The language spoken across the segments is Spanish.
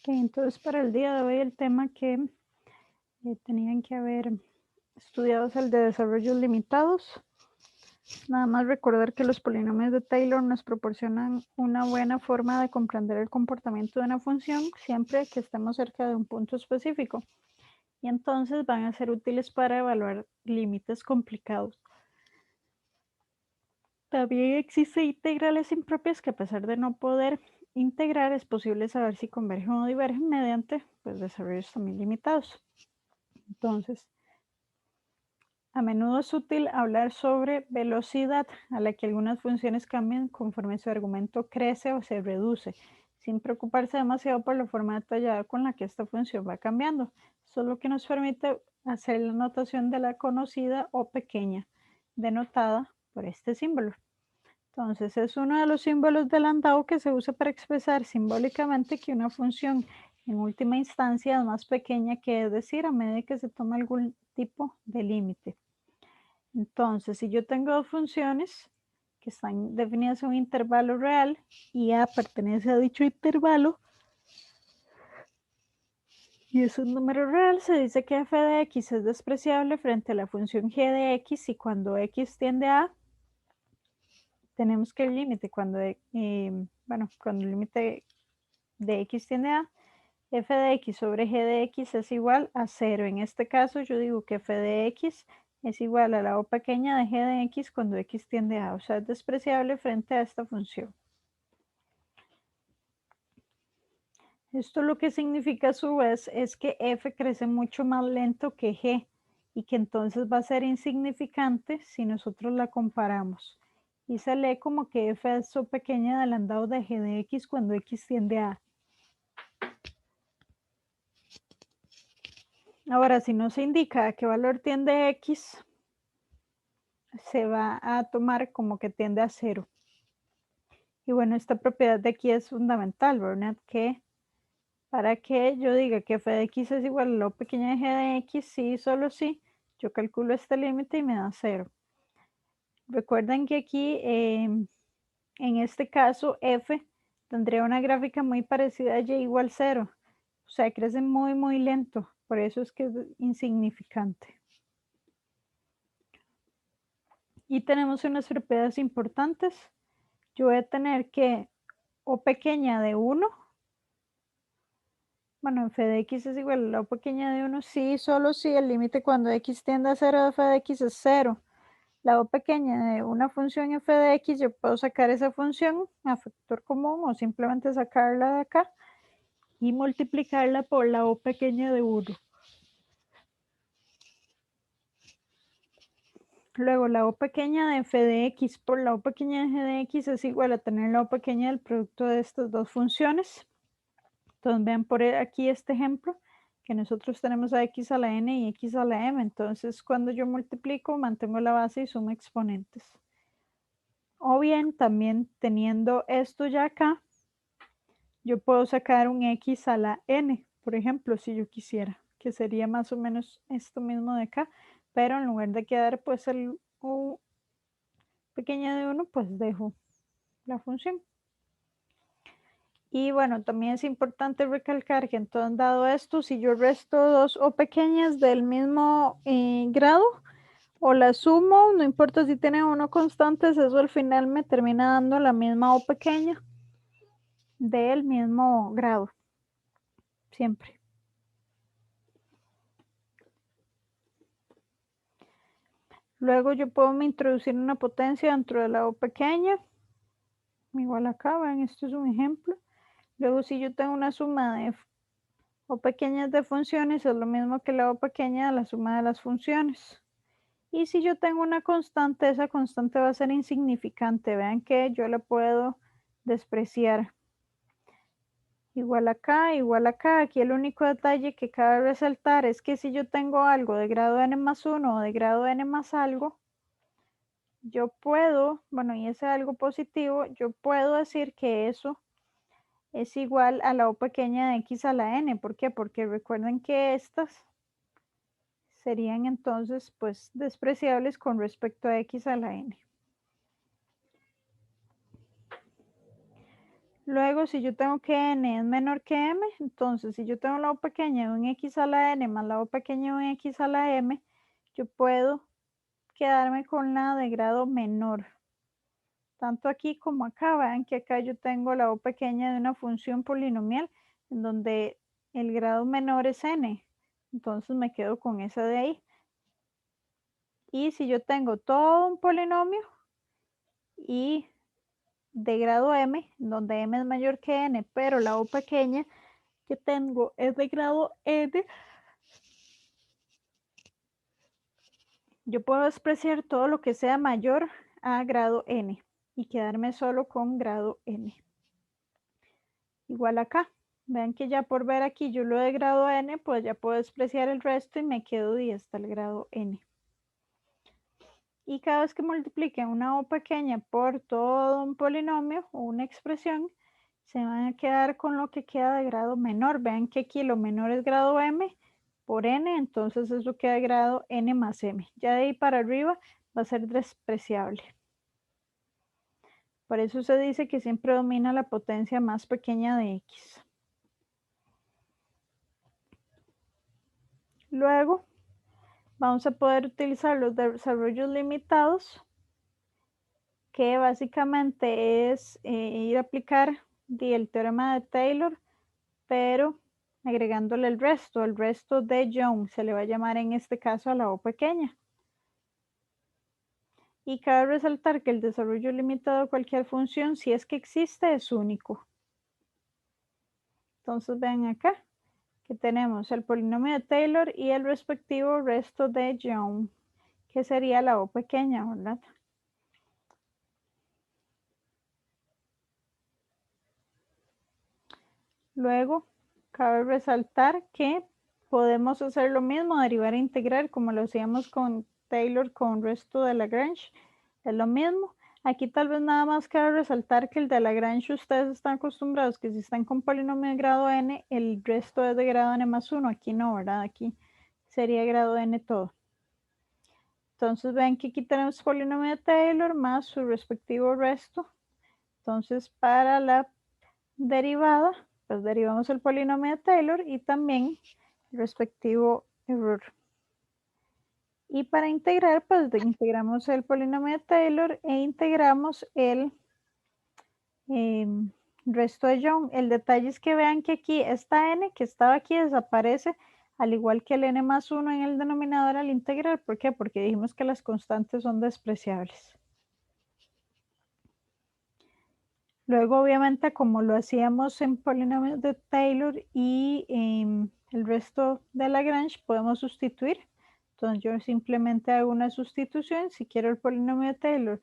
Ok, entonces para el día de hoy el tema que tenían que haber estudiado es el de desarrollos limitados. Nada más recordar que los polinomios de Taylor nos proporcionan una buena forma de comprender el comportamiento de una función siempre que estemos cerca de un punto específico. Y entonces van a ser útiles para evaluar límites complicados. También existen integrales impropias que a pesar de no poder integrar es posible saber si convergen o divergen mediante desarrollos también limitados. Entonces, a menudo es útil hablar sobre velocidad a la que algunas funciones cambian conforme su argumento crece o se reduce, sin preocuparse demasiado por la forma detallada con la que esta función va cambiando, solo que nos permite hacer la notación de la conocida o pequeña, denotada por este símbolo. Entonces, es uno de los símbolos de Landau que se usa para expresar simbólicamente que una función en última instancia es más pequeña que, es decir, a medida que se toma algún tipo de límite. Entonces, si yo tengo dos funciones que están definidas en un intervalo real y A pertenece a dicho intervalo y es un número real, se dice que f de x es despreciable frente a la función g de x y cuando x tiende a A, tenemos que el límite cuando el límite de x tiende a f de x sobre g de x es igual a 0. En este caso yo digo que f de x es igual a la o pequeña de g de x cuando x tiende a, o sea, es despreciable frente a esta función. Esto lo que significa a su vez es que f crece mucho más lento que g y que entonces va a ser insignificante si nosotros la comparamos. Y se lee como que f es o pequeña del andado de g de x cuando x tiende a. Ahora, si no se indica a qué valor tiende x, se va a tomar como que tiende a 0. Y bueno, esta propiedad de aquí es fundamental, ¿verdad? Que para que yo diga que f de x es igual a la o pequeña de g de x, sí, solo sí, yo calculo este límite y me da 0. Recuerden que aquí, en este caso, f tendría una gráfica muy parecida a y igual 0. O sea, crece muy, muy lento. Por eso es que es insignificante. Y tenemos unas propiedades importantes. Yo voy a tener que o pequeña de 1, bueno, f de x es igual a la o pequeña de 1, sí, solo si el límite cuando x tiende a 0 de f de x es 0. La o pequeña de una función f de x, yo puedo sacar esa función a factor común o simplemente sacarla de acá y multiplicarla por la o pequeña de 1. Luego la o pequeña de f de x por la o pequeña de g de x es igual a tener la o pequeña del producto de estas dos funciones. Entonces vean por aquí este ejemplo, que nosotros tenemos a x a la n y x a la m. Entonces cuando yo multiplico, mantengo la base y sumo exponentes. O bien también teniendo esto ya acá, yo puedo sacar un x a la n, por ejemplo, si yo quisiera, que sería más o menos esto mismo de acá, pero en lugar de quedar pues el u pequeña de 1, pues dejo la función. Y bueno, también es importante recalcar que entonces dado esto, si yo resto dos o pequeñas del mismo grado o la sumo, no importa si tienen o no constantes, eso al final me termina dando la misma o pequeña del mismo grado, siempre. Luego yo puedo introducir una potencia dentro de la o pequeña, igual acá, vean, esto es un ejemplo. Luego si yo tengo una suma de o pequeñas de funciones, es lo mismo que la o pequeña de la suma de las funciones. Y si yo tengo una constante, esa constante va a ser insignificante. Vean que yo la puedo despreciar. Igual acá, igual acá. Aquí el único detalle que cabe resaltar es que si yo tengo algo de grado n más 1 o de grado n más algo, yo puedo, bueno, y ese algo positivo, yo puedo decir que eso es igual a la o pequeña de x a la n. ¿Por qué? Porque recuerden que estas serían entonces pues despreciables con respecto a x a la n. Luego, si yo tengo que n es menor que m, entonces si yo tengo la o pequeña de un x a la n más la o pequeña de un x a la m, yo puedo quedarme con la de grado menor. Tanto aquí como acá, vean que acá yo tengo la o pequeña de una función polinomial en donde el grado menor es n. Entonces me quedo con esa de ahí. Y si yo tengo todo un polinomio y de grado m, donde m es mayor que n, pero la o pequeña que tengo es de grado n, yo puedo despreciar todo lo que sea mayor a grado n y quedarme solo con grado n. Igual acá, vean que ya por ver aquí yo lo de grado n, pues ya puedo despreciar el resto y me quedo y hasta el grado n. Y cada vez que multipliquen una o pequeña por todo un polinomio o una expresión, se van a quedar con lo que queda de grado menor. Vean que aquí lo menor es grado m por n, entonces eso queda de grado n más m. Ya de ahí para arriba va a ser despreciable. Por eso se dice que siempre domina la potencia más pequeña de x. Luego vamos a poder utilizar los desarrollos limitados, que básicamente es ir a aplicar el teorema de Taylor, pero agregándole el resto de Young, se le va a llamar en este caso a la o pequeña. Y cabe resaltar que el desarrollo limitado de cualquier función, si es que existe, es único. Entonces ven acá que tenemos el polinomio de Taylor y el respectivo resto de Young, que sería la o pequeña, ¿verdad? Luego, cabe resaltar que podemos hacer lo mismo, derivar e integrar, como lo hacíamos con Taylor con resto de Lagrange. Es lo mismo. Aquí tal vez nada más cabe resaltar que el de Lagrange ustedes están acostumbrados que si están con polinomio de grado n, el resto es de grado n más 1. Aquí no, ¿verdad? Aquí sería grado n todo. Entonces ven que aquí tenemos polinomio de Taylor más su respectivo resto. Entonces para la derivada, pues derivamos el polinomio de Taylor y también el respectivo error. Y para integrar, pues integramos el polinomio de Taylor e integramos el resto de Young. El detalle es que vean que aquí esta n que estaba aquí desaparece, al igual que el n más 1 en el denominador al integrar. ¿Por qué? Porque dijimos que las constantes son despreciables. Luego, obviamente, como lo hacíamos en polinomios de Taylor y el resto de Lagrange, podemos sustituir. Entonces, yo simplemente hago una sustitución. Si quiero el polinomio de Taylor,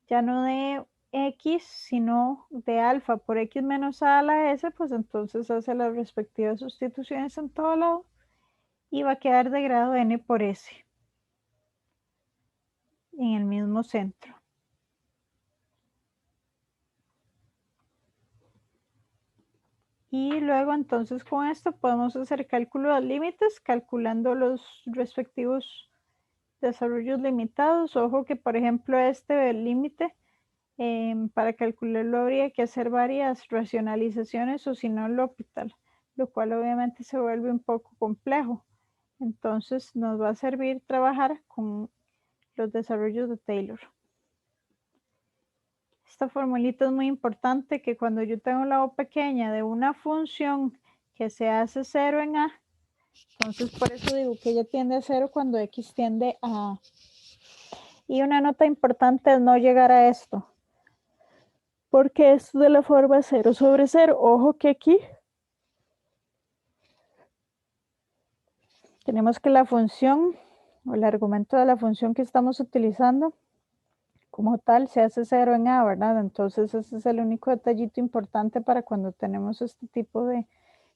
ya no de x, sino de alfa por x menos a la s, pues entonces hace las respectivas sustituciones en todo lado y va a quedar de grado n por s en el mismo centro. Y luego entonces con esto podemos hacer cálculo de límites calculando los respectivos desarrollos limitados. Ojo que por ejemplo este límite para calcularlo habría que hacer varias racionalizaciones o si no el L'Hopital, lo cual obviamente se vuelve un poco complejo. Entonces nos va a servir trabajar con los desarrollos de Taylor. Esta formulita es muy importante, que cuando yo tengo la o pequeña de una función que se hace 0 en a, entonces por eso digo que ella tiende a 0 cuando x tiende a a. Y una nota importante es no llegar a esto, porque esto de la forma 0 sobre 0, ojo que aquí tenemos que la función o el argumento de la función que estamos utilizando como tal se hace 0 en a, ¿verdad? Entonces ese es el único detallito importante para cuando tenemos este tipo de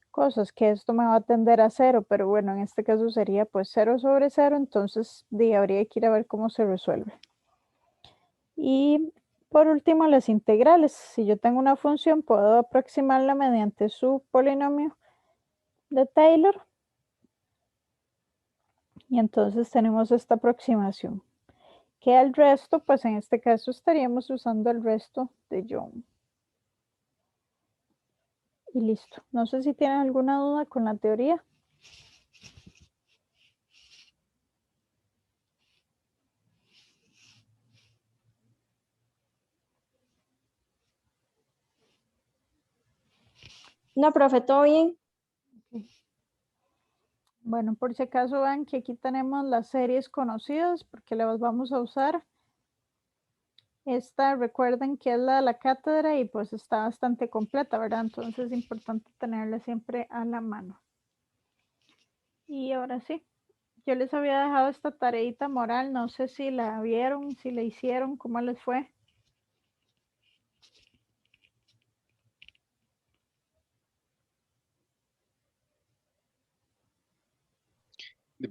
cosas, que esto me va a tender a 0, pero bueno, en este caso sería pues 0 sobre 0, entonces habría que ir a ver cómo se resuelve. Y por último, las integrales. Si yo tengo una función, puedo aproximarla mediante su polinomio de Taylor. Y entonces tenemos esta aproximación. Que el resto, pues en este caso estaríamos usando el resto de Young. Y listo. No sé si tienen alguna duda con la teoría. No, profe, todo bien. Bueno, por si acaso vean que aquí tenemos las series conocidas porque las vamos a usar. Esta recuerden que es la de la cátedra y pues está bastante completa, ¿verdad? Entonces es importante tenerla siempre a la mano. Y ahora sí, yo les había dejado esta tareita moral, no sé si la vieron, si la hicieron, cómo les fue.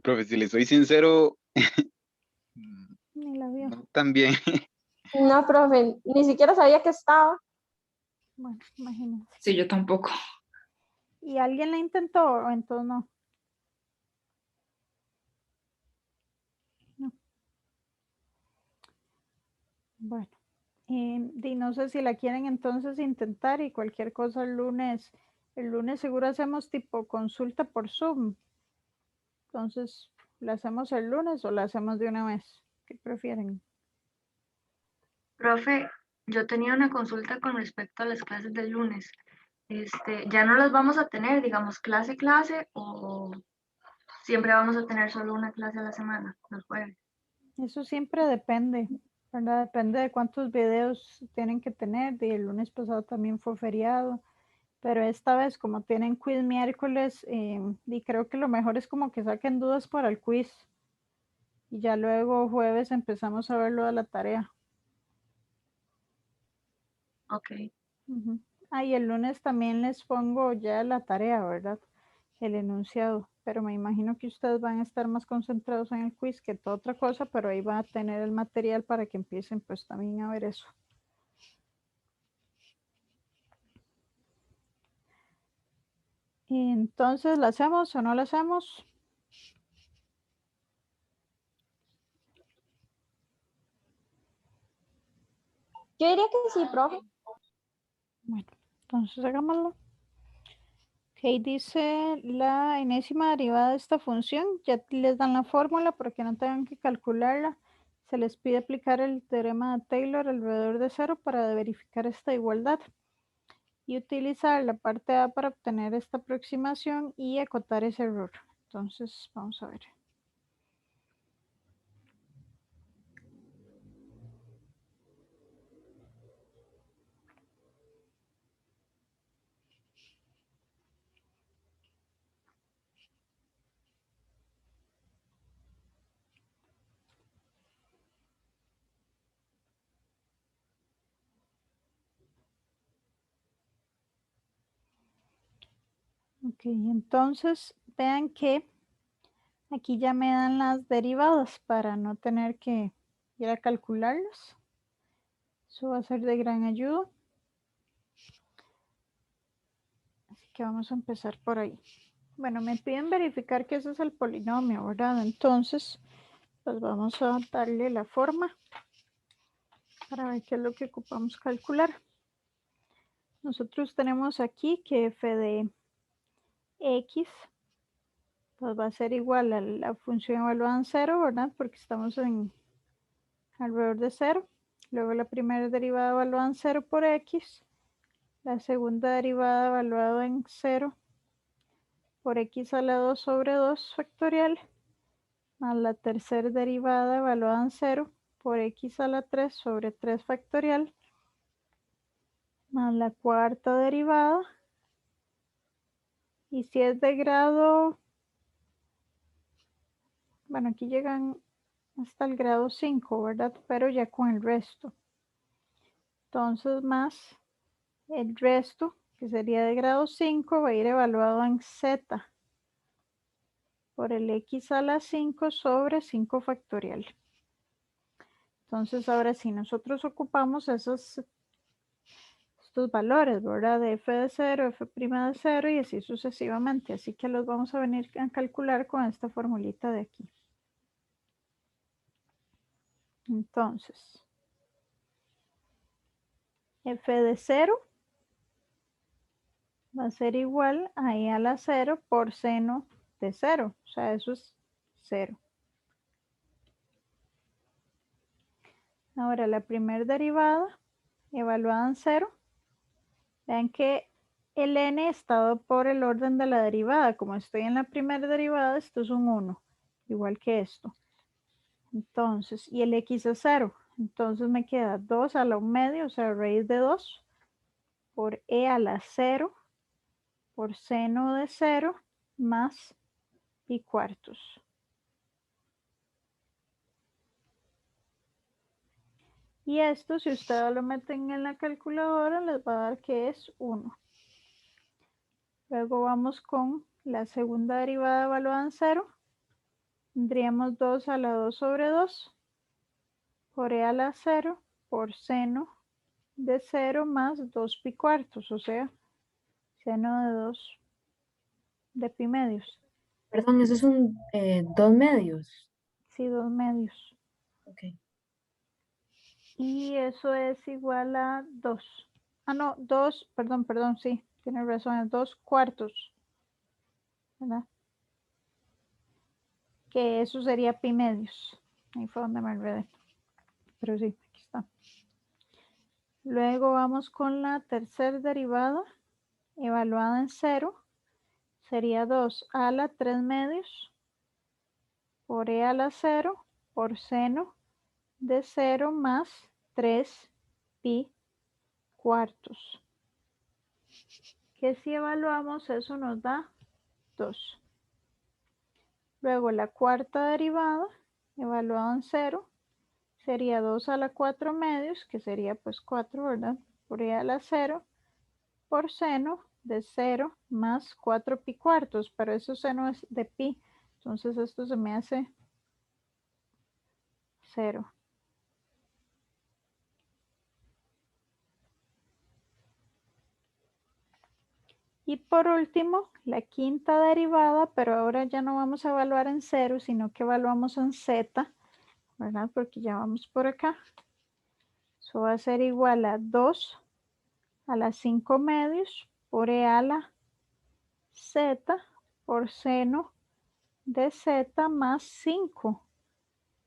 Profe, si le soy sincero, Ni la vio. no tan bien. No, profe, ni siquiera sabía que estaba. Bueno, imagínense. Sí, yo tampoco. ¿Y alguien la intentó o entonces no? No. Bueno, y no sé si la quieren entonces intentar y cualquier cosa el lunes seguro hacemos tipo consulta por Zoom. Entonces, ¿la hacemos el lunes o la hacemos de una vez? ¿Qué prefieren? Profe, yo tenía una consulta con respecto a las clases del lunes. ¿Ya no las vamos a tener, digamos, clase, o siempre vamos a tener solo una clase a la semana, los jueves? Eso siempre depende, ¿verdad? Depende de cuántos videos tienen que tener. Y el lunes pasado también fue feriado, pero esta vez como tienen quiz miércoles, y creo que lo mejor es como que saquen dudas para el quiz. Y ya luego jueves empezamos a ver lo de la tarea. Ok. Uh-huh. Y el lunes también les pongo ya la tarea, ¿verdad? El enunciado, pero me imagino que ustedes van a estar más concentrados en el quiz que toda otra cosa, pero ahí va a tener el material para que empiecen pues también a ver eso. Y entonces, ¿la hacemos o no la hacemos? Yo diría que sí, profe. Bueno, entonces hagámoslo. Ok, dice la enésima derivada de esta función, ya les dan la fórmula para que no tengan que calcularla. Se les pide aplicar el teorema de Taylor alrededor de cero para verificar esta igualdad y utilizar la parte A para obtener esta aproximación y acotar ese error. Entonces, vamos a ver. Ok, entonces vean que aquí ya me dan las derivadas para no tener que ir a calcularlas. Eso va a ser de gran ayuda. Así que vamos a empezar por ahí. Bueno, me piden verificar que ese es el polinomio, ¿verdad? Entonces, pues vamos a darle la forma para ver qué es lo que ocupamos calcular. Nosotros tenemos aquí que f de x pues va a ser igual a la función evaluada en cero, ¿verdad? Porque estamos en alrededor de cero. Luego la primera derivada evaluada en cero por x. La segunda derivada evaluada en cero por x a la 2 sobre 2 factorial. Más la tercera derivada evaluada en cero por x a la 3 sobre 3 factorial. Más la cuarta derivada. Y si es de grado, bueno, aquí llegan hasta el grado 5, ¿verdad? Pero ya con el resto. Entonces, más el resto, que sería de grado 5, va a ir evaluado en z por el x a la 5 sobre 5 factorial. Entonces, ahora sí, nosotros ocupamos estos valores, ¿verdad? De f de 0, f' de 0 y así sucesivamente. Así que los vamos a venir a calcular con esta formulita de aquí. Entonces, f de 0 va a ser igual a e a la 0 por seno de 0. O sea, eso es 0. Ahora, la primera derivada, evaluada en 0. Vean que el n está dado por el orden de la derivada. Como estoy en la primera derivada, esto es un 1, igual que esto. Entonces, y el x es 0. Entonces me queda 2 a la 1 medio, o sea, raíz de 2, por e a la 0, por seno de 0, más pi cuartos. Y esto, si ustedes lo meten en la calculadora, les va a dar que es 1. Luego vamos con la segunda derivada evaluada en 0. Tendríamos 2 a la 2 sobre 2 por e a la 0 por seno de 0 más 2 pi cuartos, o sea, seno de 2 de pi medios. Perdón, eso es un 2 medios. Sí, 2 medios. Ok. Y eso es igual a 2. Ah, no, 2, perdón, sí, tiene razón, es 2 cuartos. ¿Verdad? Que eso sería pi medios. Ahí fue donde me enredé. Pero sí, aquí está. Luego vamos con la tercera derivada, evaluada en 0. Sería 2 a la 3 medios por e a la 0 por seno de 0 más 3 pi cuartos. Que si evaluamos, eso nos da 2. Luego la cuarta derivada, evaluada en 0, sería 2 a la 4 medios, que sería pues 4, ¿verdad? Por e a la 0, por seno de 0 más 4 pi cuartos, pero eso seno es de pi, entonces esto se me hace 0. Y por último, la quinta derivada, pero ahora ya no vamos a evaluar en 0, sino que evaluamos en z, ¿verdad? Porque ya vamos por acá. Eso va a ser igual a 2 a la 5 medios por e a la z por seno de z más 5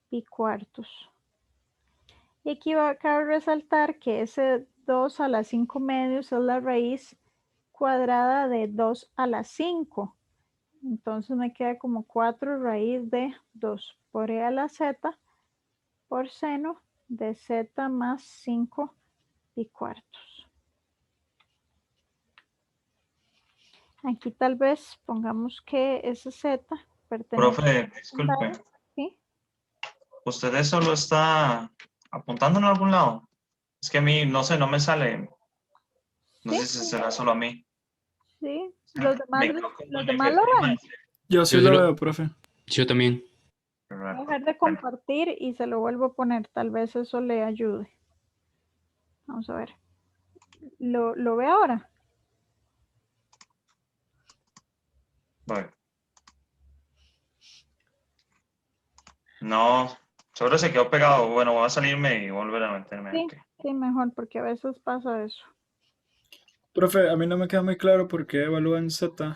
pi cuartos. Y aquí cabe resaltar que ese 2 a la 5 medios es la raíz cuadrada de 2 a la 5. Entonces me queda como 4 raíz de 2 por e a la z por seno de z más 5 pi cuartos. Aquí tal vez pongamos que ese z pertenece Profe, disculpe, ¿sí? ¿usted eso lo está apuntando en algún lado? Es que a mí, no sé, no me sale. No sé si será solo a mí. Sí, los demás, Me los confunde demás que lo prima ven. es- Yo sí Yo lo sí lo- veo, profe. Yo también. Voy a dejar de compartir y se lo vuelvo a poner. Tal vez eso le ayude. Vamos a ver. ¿Lo ve ahora? Bueno. No, solo se quedó pegado. Bueno, voy a salirme y volver a meterme Sí, aquí. sí, mejor, porque a veces pasa eso. Profe, a mí no me queda muy claro por qué evalúan Z.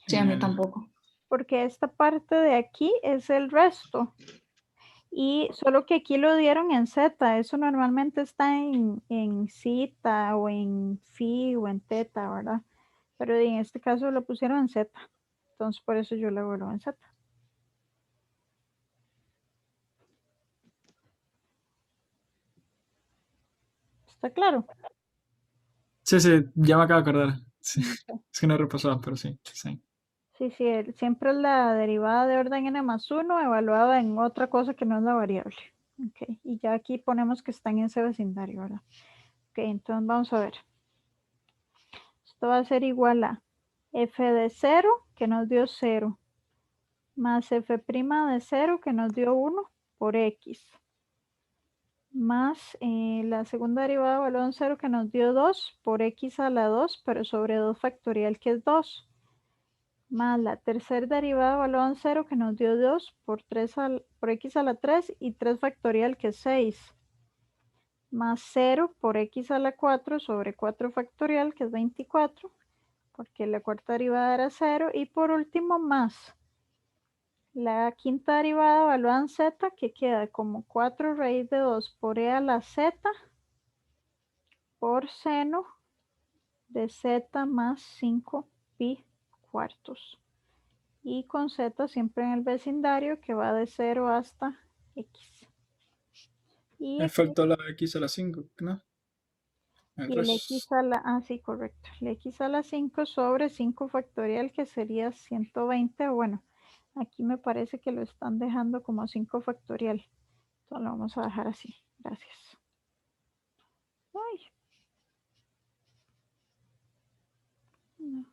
Sí, a mí tampoco. Porque esta parte de aquí es el resto. Y solo que aquí lo dieron en Z. Eso normalmente está en cita o en phi o en teta, ¿verdad? Pero en este caso lo pusieron en Z. Entonces por eso yo lo evalúo en Z. ¿Está claro? Sí, ya me acabo de acordar. Sí. Es que no he repasado, pero sí. Sí, siempre es la derivada de orden n más 1 evaluada en otra cosa que no es la variable. Okay. Y ya aquí ponemos que están en ese vecindario, ¿verdad? Ok, entonces vamos a ver. Esto va a ser igual a f de 0, que nos dio 0, más f' de 0, que nos dio 1, por x, más la segunda derivada evaluada en 0, que nos dio 2, por x a la 2, pero sobre 2 factorial, que es 2. Más la tercera derivada evaluada en 0, que nos dio 2 por x a la 3 y 3 factorial, que es 6. Más 0 por x a la 4 sobre 4 factorial, que es 24, porque la cuarta derivada era 0. Y por último, más la quinta derivada evaluada en z, que queda como 4 raíz de 2 por e a la z por seno de z más 5 pi cuartos. Y con z siempre en el vecindario, que va de 0 hasta x. Y Me aquí, faltó la x a la 5, ¿no? y el x a la, sí, correcto. El x a la 5 sobre 5 factorial, que sería 120. Bueno, aquí me parece que lo están dejando como 5 factorial. Entonces lo vamos a dejar así. Gracias. Ay. No.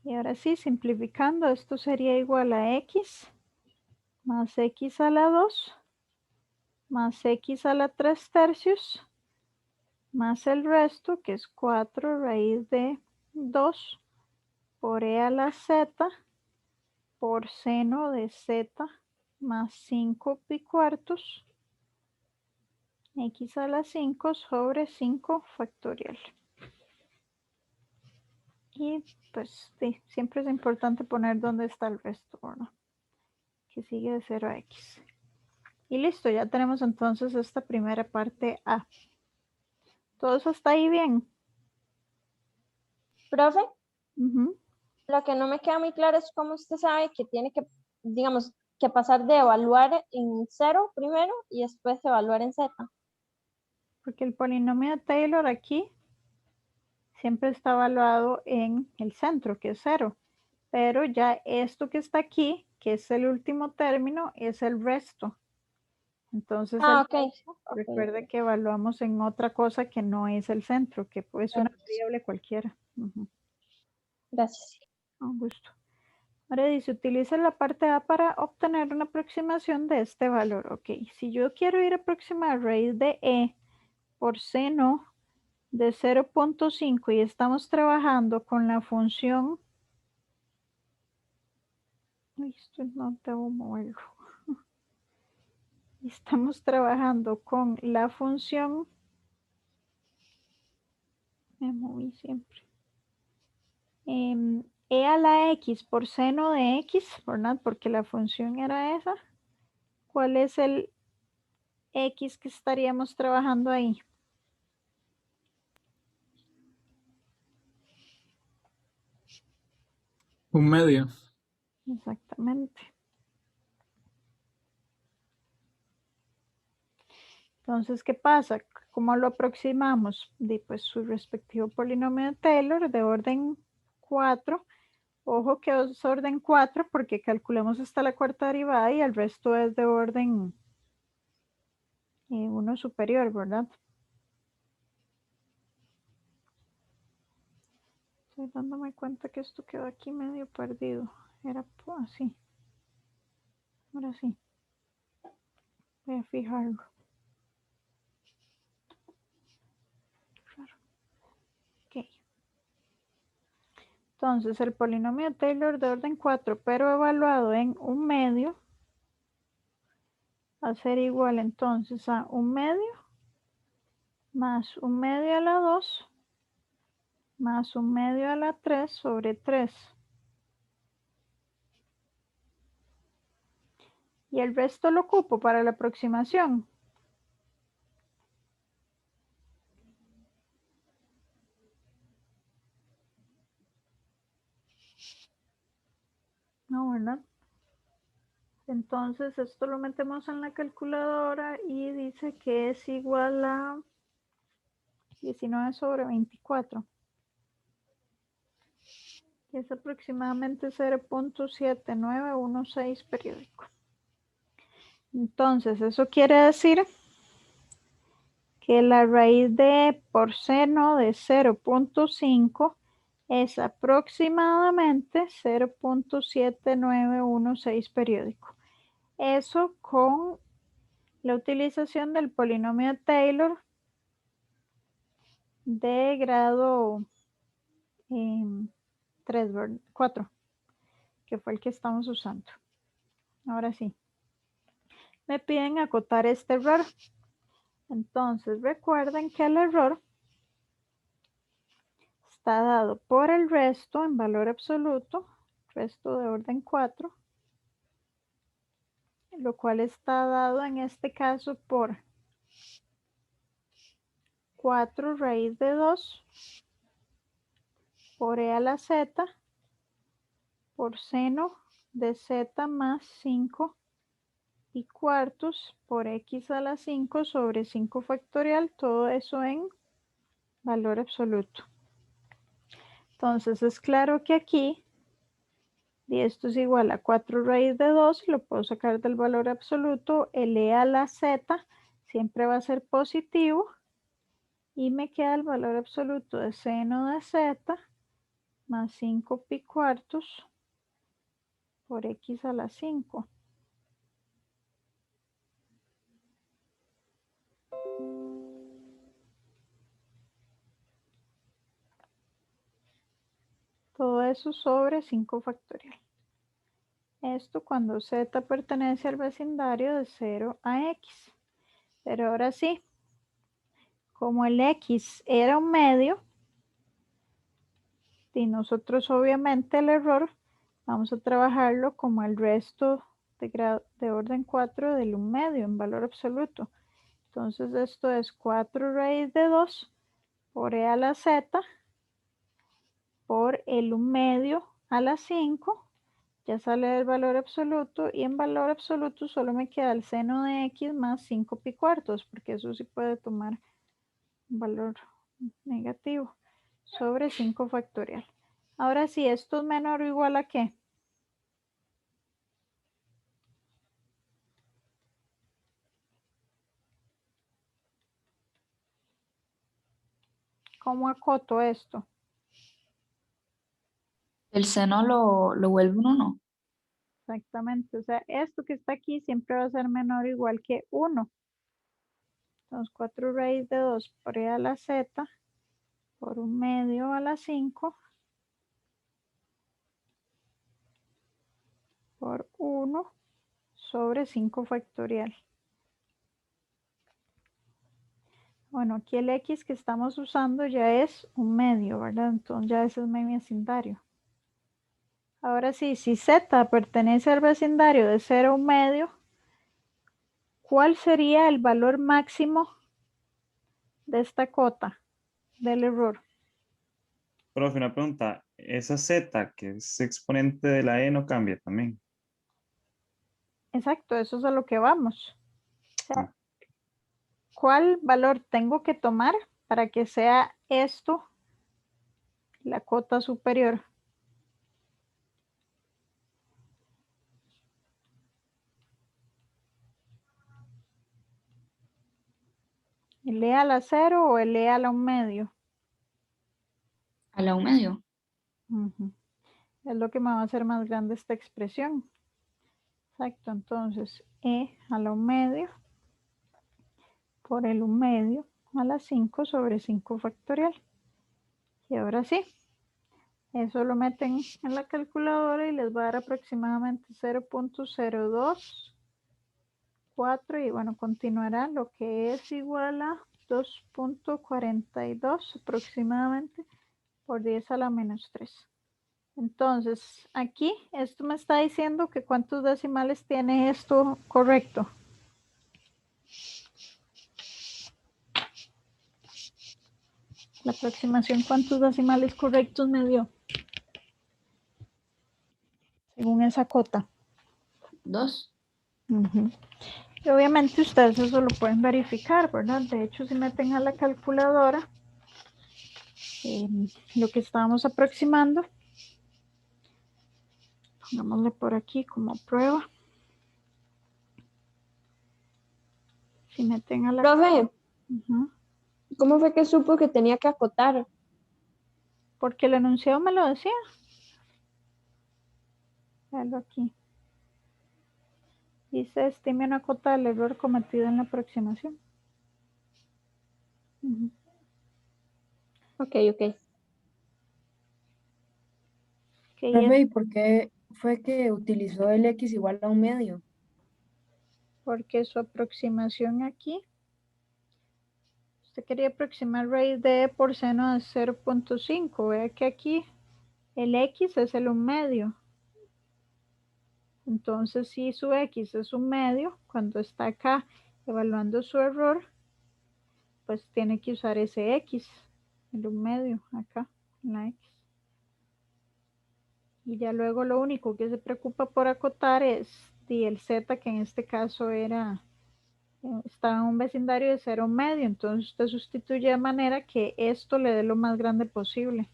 Y ahora sí, simplificando, esto sería igual a x más x a la 2 más x a la 3 tercios más el resto, que es 4 raíz de 2 por e a la z por seno de z más 5 pi cuartos x a la 5 sobre 5 factorial. Y pues sí, siempre es importante poner dónde está el resto, ¿verdad? Que sigue de 0 a x. Y listo, ya tenemos entonces esta primera parte A. ¿Todo eso está ahí bien? Profe, Ujú. lo que no me queda muy claro es cómo usted sabe que tiene que, digamos, que pasar de evaluar en 0 primero y después evaluar en z. Porque el polinomio de Taylor aquí siempre está evaluado en el centro, que es 0. Pero ya esto que está aquí, que es el último término, es el resto. Entonces, Ah, el ok. resto, Ok. recuerde que evaluamos en otra cosa que no es el centro, que es una variable cualquiera. Ujú. Gracias. Un gusto. Ahora dice, utiliza la parte A para obtener una aproximación de este valor. Ok, si yo quiero ir a aproximar raíz de E por seno de 0.5 y estamos trabajando con la función, esto no debo moverlo. Estamos trabajando con la función, me moví siempre, e a la x por seno de x, ¿verdad? Porque la función era esa. ¿Cuál es el x que estaríamos trabajando ahí? Un medio. Exactamente. Entonces, ¿qué pasa? ¿Cómo lo aproximamos? Pues su respectivo polinomio de Taylor de orden 4. Ojo que es orden 4 porque calculamos hasta la cuarta derivada y el resto es de orden 1 superior, ¿verdad? Estoy dándome cuenta que esto quedó aquí medio perdido. Era así. Ahora sí. Voy a fijarlo. Ok. Entonces, el polinomio de Taylor de orden 4, pero evaluado en un medio, va a ser igual entonces a un medio más un medio a la 2 más un medio a la 3 sobre 3. Y el resto lo ocupo para la aproximación. No, ¿verdad? Entonces esto lo metemos en la calculadora y dice que es igual a 19 sobre 24. Que es aproximadamente 0.7916 periódico. Entonces eso quiere decir que la raíz de por seno de 0.5 es aproximadamente 0.7916 periódico. Eso con la utilización del polinomio de Taylor de grado 4, que fue el que estamos usando. Ahora sí. Me piden acotar este error. Entonces, recuerden que el error está dado por el resto en valor absoluto, resto de orden 4, lo cual está dado en este caso por 4 raíz de 2 por e a la z por seno de z más 5 y cuartos por x a la 5 sobre 5 factorial, todo eso en valor absoluto. Entonces es claro que aquí, y esto es igual a 4 raíz de 2, lo puedo sacar del valor absoluto, el e a la z siempre va a ser positivo, y me queda el valor absoluto de seno de z más 5 pi cuartos por x a la 5. Todo eso sobre 5 factorial. Esto cuando z pertenece al vecindario de 0 a x. Pero ahora sí, como el x era un medio, y nosotros obviamente el error vamos a trabajarlo como el resto de orden 4 del un medio en valor absoluto. Entonces esto es 4 raíz de 2 por e a la z por el un medio a la 5. Ya sale el valor absoluto y en valor absoluto solo me queda el seno de x más 5 pi cuartos, porque eso sí puede tomar un valor negativo sobre 5 factorial. Ahora sí, esto es menor o igual a ¿qué? ¿Cómo acoto esto? El seno lo vuelve un 1. Exactamente, o sea, esto que está aquí siempre va a ser menor o igual que 1. Entonces 4 raíz de 2 por e a la z por un medio a la 5 por 1 sobre 5 factorial. Bueno, aquí el x que estamos usando ya es un medio, ¿verdad? Entonces ya ese es mi vecindario. Ahora sí, si z pertenece al vecindario de 0 a un medio, ¿cuál sería el valor máximo de esta cota del error? Profe, una pregunta. Esa z, que es exponente de la e, no cambia también. Exacto, eso es a lo que vamos. O sea, Ah. ¿cuál valor tengo que tomar para que sea esto la cota superior? ¿El e a la 0 o el e a la un medio? A la un medio. Ujú. Es lo que me va a hacer más grande esta expresión. Exacto, entonces e a la un medio por el un medio a la 5 sobre 5 factorial. Y ahora sí, eso lo meten en la calculadora y les va a dar aproximadamente 0.0244 y bueno, continuará lo que es igual a 2.42 aproximadamente por 10 a la menos 3. Entonces, aquí esto me está diciendo que cuántos decimales tiene esto correcto. La aproximación, ¿cuántos decimales correctos me dio? Según esa cota. 2. Uh-huh. Y obviamente ustedes eso lo pueden verificar, ¿verdad? De hecho, si meten a la calculadora lo que estábamos aproximando, pongámosle por aquí como prueba. Si meten a la... Profe, Uh-huh. ¿cómo fue que supo que tenía que acotar? Porque el enunciado me lo decía. Véalo aquí. Dice, estime una cota del error cometido en la aproximación. Uh-huh. Ok. Profe, ¿y por qué fue que utilizó el x igual a un medio? Porque su aproximación aquí Usted quería aproximar raíz de e por seno de 0.5. Vea que aquí el x es el 1/2. Entonces, si su x es 1/2, cuando está acá evaluando su error, pues tiene que usar ese x, el 1/2, acá, en la x. Y ya luego lo único que se preocupa por acotar es el z, que en este caso estaba en un vecindario de 0,5. Entonces usted sustituye de manera que esto le dé lo más grande posible.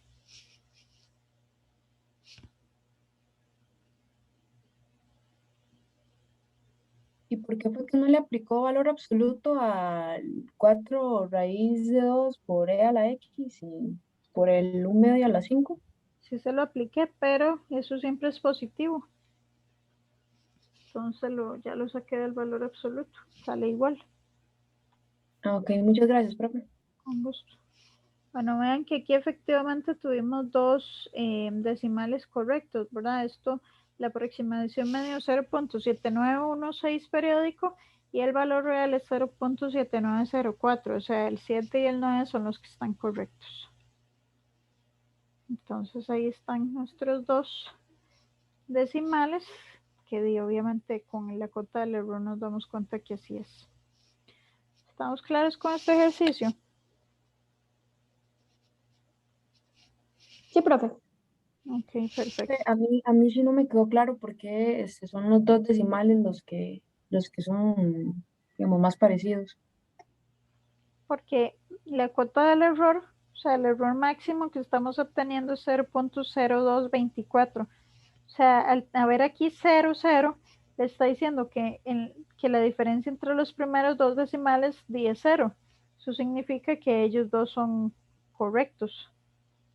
¿Y por qué fue que no le aplicó valor absoluto al 4 raíz de 2 por e a la x y por el 1/2 a la 5? Sí se lo apliqué, pero eso siempre es positivo. Entonces ya lo saqué del valor absoluto. Sale igual. Ok, muchas gracias, profe. Con gusto. Bueno, vean que aquí efectivamente tuvimos dos decimales correctos, ¿verdad? Esto, la aproximación me dio 0.7916 periódico y el valor real es 0.7904, o sea, el 7 y el 9 son los que están correctos. Entonces ahí están nuestros dos decimales, que obviamente con la cota del error nos damos cuenta que así es. ¿Estamos claros con este ejercicio? Sí, profe. Ok, perfecto. A mí sí no me quedó claro por qué son los dos decimales los que son, digamos, más parecidos. Porque la cuota del error, o sea, el error máximo que estamos obteniendo es 0.0224. O sea, al haber aquí 0,0, le está diciendo que la diferencia entre los primeros dos decimales es 0. Eso significa que ellos dos son correctos.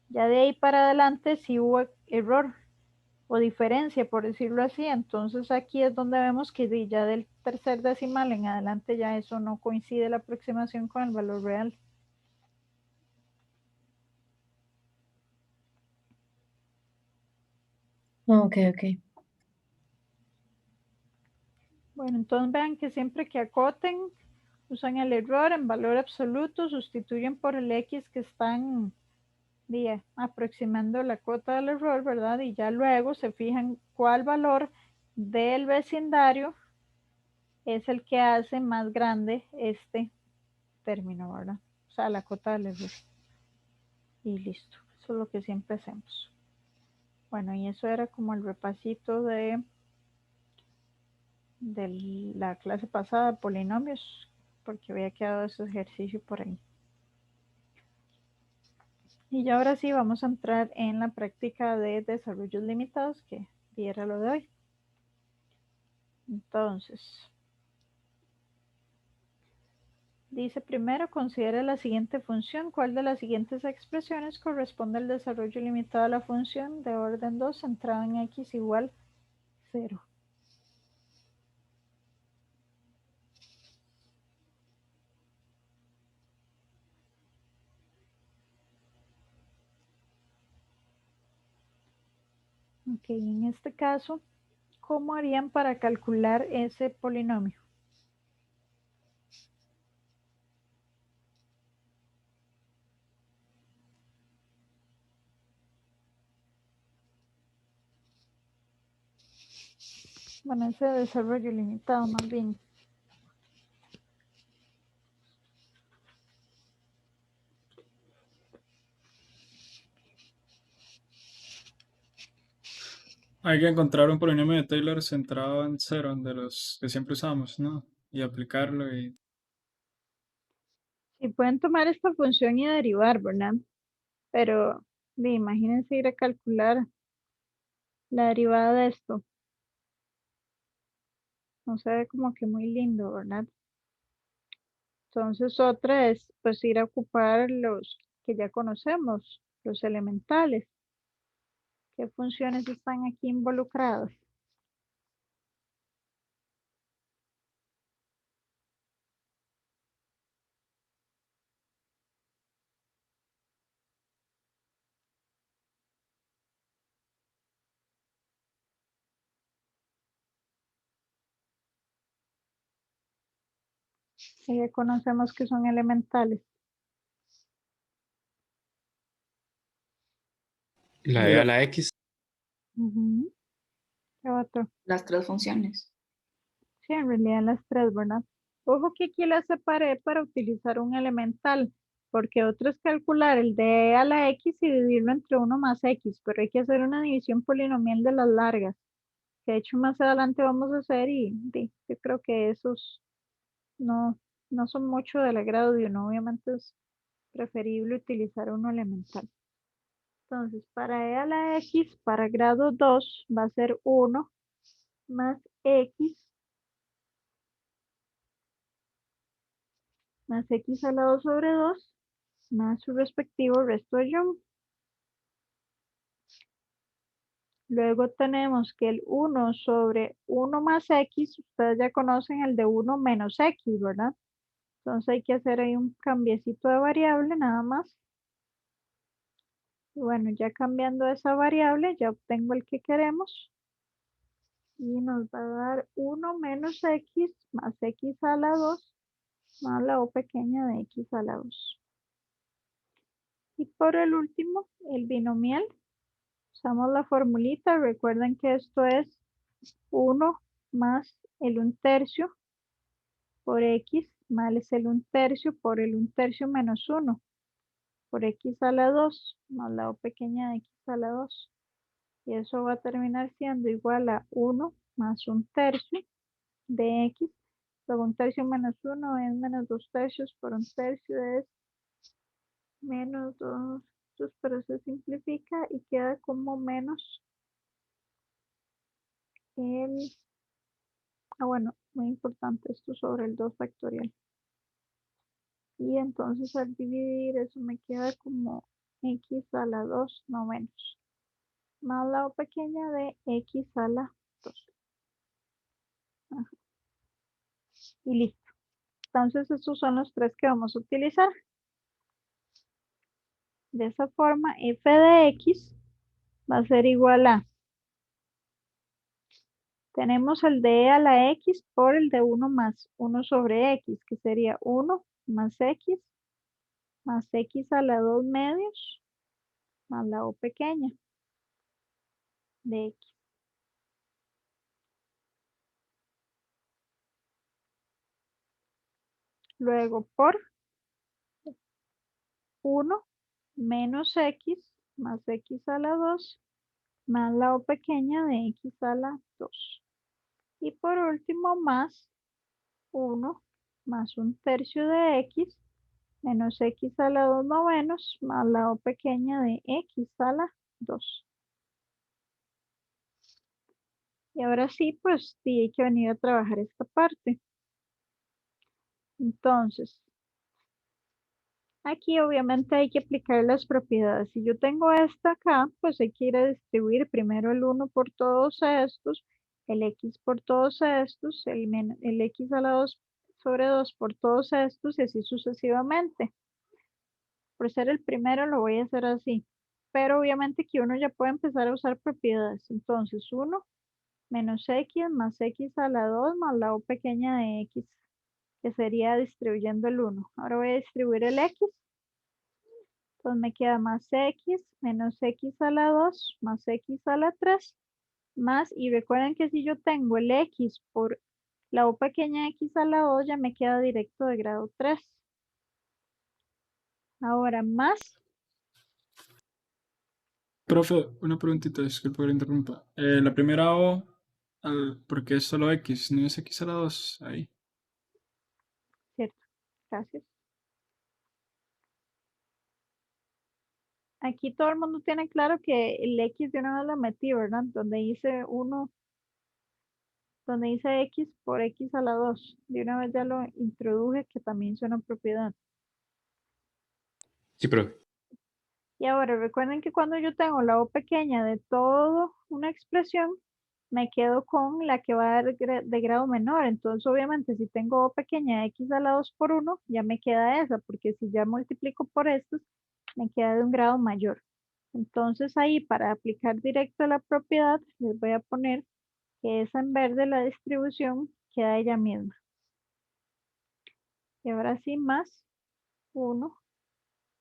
Ya de ahí para adelante sí hubo error o diferencia, por decirlo así. Entonces aquí es donde vemos que ya del tercer decimal en adelante ya eso no coincide la aproximación con el valor real. Ok, ok. Bueno, entonces vean que siempre que acoten, usan el error en valor absoluto, sustituyen por el x que están aproximando la cuota del error, ¿verdad? Y ya luego se fijan cuál valor del vecindario es el que hace más grande este término, ¿verdad? O sea, la cota del error. Y listo. Eso es lo que siempre hacemos. Bueno, y eso era como el repasito de la clase pasada de polinomios, porque había quedado ese ejercicio por ahí. Y ya ahora sí vamos a entrar en la práctica de desarrollos limitados, que era lo de hoy. Entonces, dice primero, considere la siguiente función. ¿Cuál de las siguientes expresiones corresponde al desarrollo limitado a la función de orden 2 centrada en x igual 0? Ok, en este caso, ¿cómo harían para calcular ese polinomio? Bueno, ese desarrollo limitado más bien. Hay que encontrar un polinomio de Taylor centrado en 0, de los que siempre usamos, ¿no? Y aplicarlo y... Sí, pueden tomar esta función y derivar, ¿verdad? Pero imagínense ir a calcular la derivada de esto. No se ve como que muy lindo, ¿verdad? Entonces otra es pues ir a ocupar los que ya conocemos, los elementales. ¿Qué funciones están aquí involucradas? Que ya conocemos que son elementales. La E a la X. Ujú. ¿Qué otro? Las tres funciones. Sí, en realidad las tres, ¿verdad? Ojo que aquí las separé para utilizar un elemental, porque otro es calcular el de a la x y dividirlo entre 1 más x, pero hay que hacer una división polinomial de las largas, que de hecho más adelante vamos a hacer y yo creo que esos no, no son mucho del agrado de uno, obviamente es preferible utilizar uno elemental. Entonces, para e a la x, para grado 2, va a ser 1 más x más x al lado sobre 2 más su respectivo resto de Young. Luego tenemos que el 1 sobre 1 más x, ustedes ya conocen el de 1 menos x, ¿verdad? Entonces hay que hacer ahí un cambiecito de variable nada más. Y bueno, ya cambiando esa variable, ya obtengo el que queremos. Y nos va a dar 1 menos x más x a la 2 más la o pequeña de x a la 2. Y por el último, el binomial. Usamos la formulita. Recuerden que esto es 1 más el 1/3 por x más el 1/3 por el 1/3 menos 1 por x a la 2 más la o pequeña de x a la 2. Y eso va a terminar siendo igual a 1 más 1/3 de x. Luego 1/3 menos 1 es menos 2/3 por 1/3 es menos 2, pero se simplifica y queda como menos el, bueno, muy importante esto sobre el 2 factorial. Y entonces al dividir eso me queda como x a la 2 no menos, más la o pequeña de x a la 2. Ajá. Y listo. Entonces estos son los tres que vamos a utilizar. De esa forma, f de x va a ser igual a, tenemos el de e a la x por el de 1 más 1 sobre x, que sería 1 más x a la 2 medios más la o pequeña de x. Luego por 1 menos x más x a la 2 más la o pequeña de x a la 2. Y por último más 1 más 1/3 de x menos x a la 2 novenos más la o pequeña de x a la 2. Y ahora sí, pues sí hay que venir a trabajar esta parte. Entonces, aquí obviamente hay que aplicar las propiedades. Si yo tengo esta acá, pues hay que ir a distribuir primero el 1 por todos estos, el x por todos estos, el x a la 2 sobre 2 por todos estos y así sucesivamente. Por ser el primero lo voy a hacer así. Pero obviamente que uno ya puede empezar a usar propiedades. Entonces 1 menos x más x a la 2 más la o pequeña de x, que sería distribuyendo el 1. Ahora voy a distribuir el x. Entonces me queda más x menos x a la 2 más x a la 3 más, y recuerden que si yo tengo el x por la o pequeña de x a la 2 ya me queda directo de grado 3. Ahora más. Profe, una preguntita, disculpe que lo interrumpa. La primera O, porque es solo X, no es X a la 2, ahí. Cierto, gracias. Aquí todo el mundo tiene claro que el X de una vez lo metí, ¿verdad? Donde dice 1, donde dice X por X a la 2. De una vez ya lo introduje que también es una propiedad. Sí, profe. Y ahora recuerden que cuando yo tengo la O pequeña de toda una expresión, me quedo con la que va a dar de grado menor. Entonces, obviamente, si tengo O pequeña de x a la 2 por 1, ya me queda esa, porque si ya multiplico por estos, me queda de un grado mayor. Entonces, ahí para aplicar directo la propiedad, les voy a poner que esa en verde la distribución queda ella misma. Y ahora sí, más 1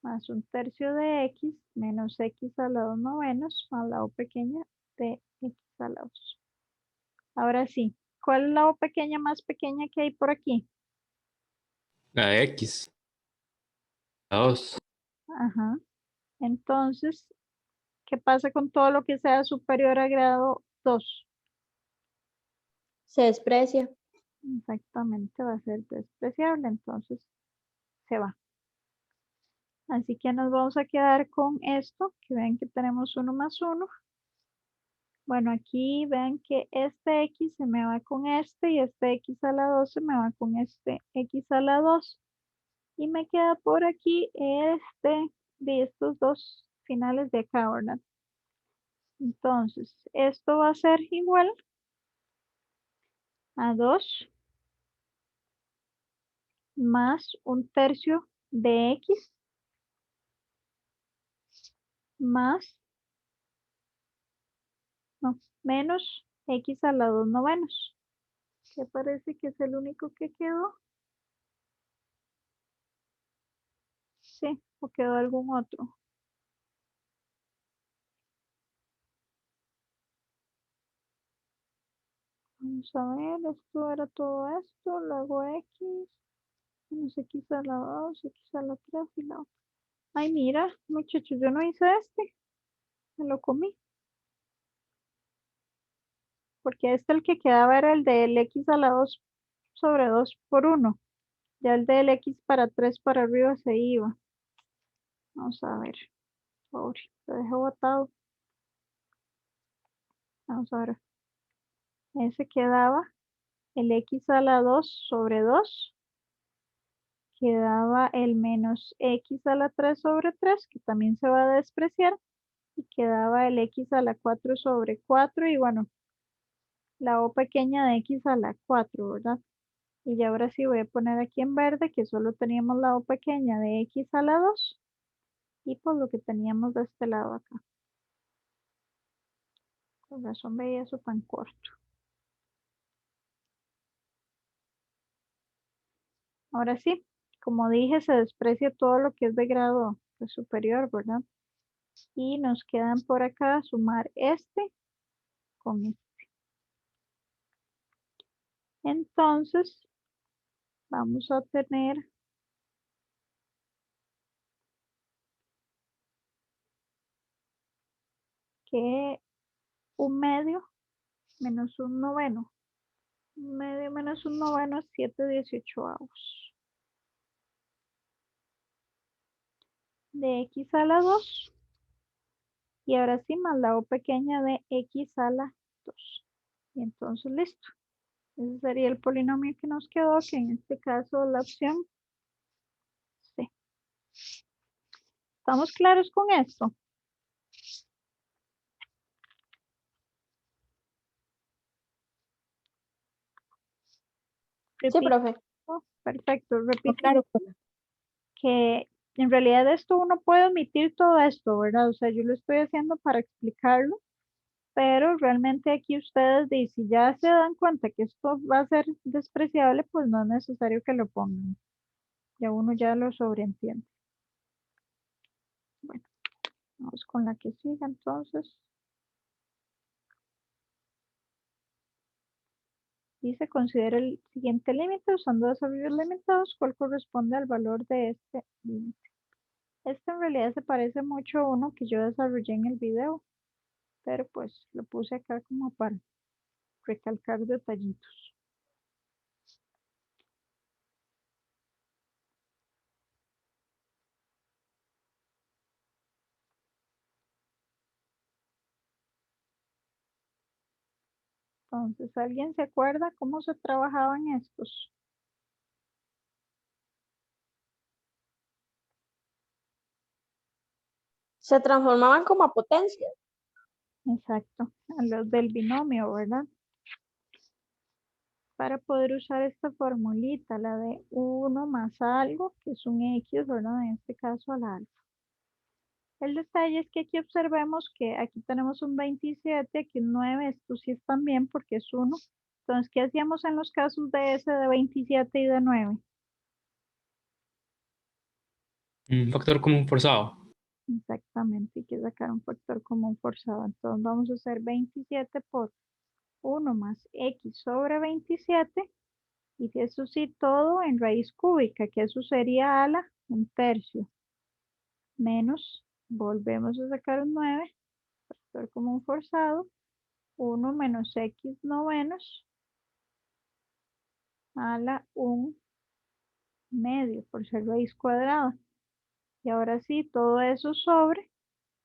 más un tercio de x menos x a la 2 novenos más la o pequeña de x a la 2. Ahora sí, ¿cuál es la o pequeña más pequeña que hay por aquí? La de X. La 2. Ajá. Entonces, ¿qué pasa con todo lo que sea superior a grado 2? Se desprecia. Exactamente, va a ser despreciable, entonces se va. Así que nos vamos a quedar con esto, que ven que tenemos 1 más 1. Bueno, aquí ven que este x se me va con este y este x a la 2 se me va con este x a la 2. Y me queda por aquí de estos dos finales de acá, ¿verdad? Entonces, esto va a ser igual a 2 más un tercio de x más, no, menos x a la 2 novenos. Que parece que es el único que quedó. Sí, o quedó algún otro. Vamos a ver, esto era todo esto, luego x, menos x a la 2, x a la 3 y la otra. Ay, mira, muchachos, yo no hice este, me lo comí. Porque el que quedaba era el del x a la 2 sobre 2 por 1. Ya el del x para 3 para arriba se iba. Vamos a ver, pobre, lo dejé botado. Vamos a ver. Ese quedaba el x a la 2 sobre 2. Quedaba el menos x a la 3 sobre 3, que también se va a despreciar. Y quedaba el x a la 4 sobre 4. Y bueno, la o pequeña de x a la 4, ¿verdad? Y ya ahora sí voy a poner aquí en verde que solo teníamos la o pequeña de x a la 2. Y por lo que teníamos de este lado acá. Por razón veía eso tan corto. Ahora sí, como dije, se desprecia todo lo que es de grado superior, ¿verdad? Y nos quedan por acá sumar este con este. Entonces, vamos a tener que un medio menos un noveno. Un medio menos un noveno es 7/18 de x a la 2. Y ahora sí, más la o pequeña de x a la 2. Y entonces, listo. Ese sería el polinomio que nos quedó, que en este caso la opción C. ¿Estamos claros con esto? Sí, Repito, profe. perfecto. No, Repito claro, profe. que en realidad esto uno puede omitir todo esto, ¿verdad? O sea, yo lo estoy haciendo para explicarlo, pero realmente aquí ustedes si ya se dan cuenta que esto va a ser despreciable, pues no es necesario que lo pongan. Ya uno ya lo sobreentiende. Bueno, vamos con la que siga entonces. Dice, considera el siguiente límite usando desarrollos limitados, ¿cuál corresponde al valor de este límite? Este en realidad se parece mucho a uno que yo desarrollé en el video, pero pues lo puse acá como para recalcar detallitos. Entonces, ¿alguien se acuerda cómo se trabajaban estos? Se transformaban como a potencia. Exacto, a los del binomio, ¿verdad? Para poder usar esta formulita, la de 1 más algo, que es un X, ¿verdad? En este caso al alfa. El detalle es que aquí observemos que aquí tenemos un 27, aquí un 9, esto sí es también porque es 1. Entonces, ¿qué hacíamos en los casos de ese de 27 y de 9? Un factor común forzado. Exactamente, hay que sacar un factor común forzado. Entonces vamos a hacer 27 por 1 más x sobre 27. Y eso sí, todo en raíz cúbica, que eso sería a la 1/3. Menos, volvemos a sacar un 9, factor común forzado, 1 menos x novenos a la 1/2 por ser raíz cuadrada. Y ahora sí, todo eso sobre.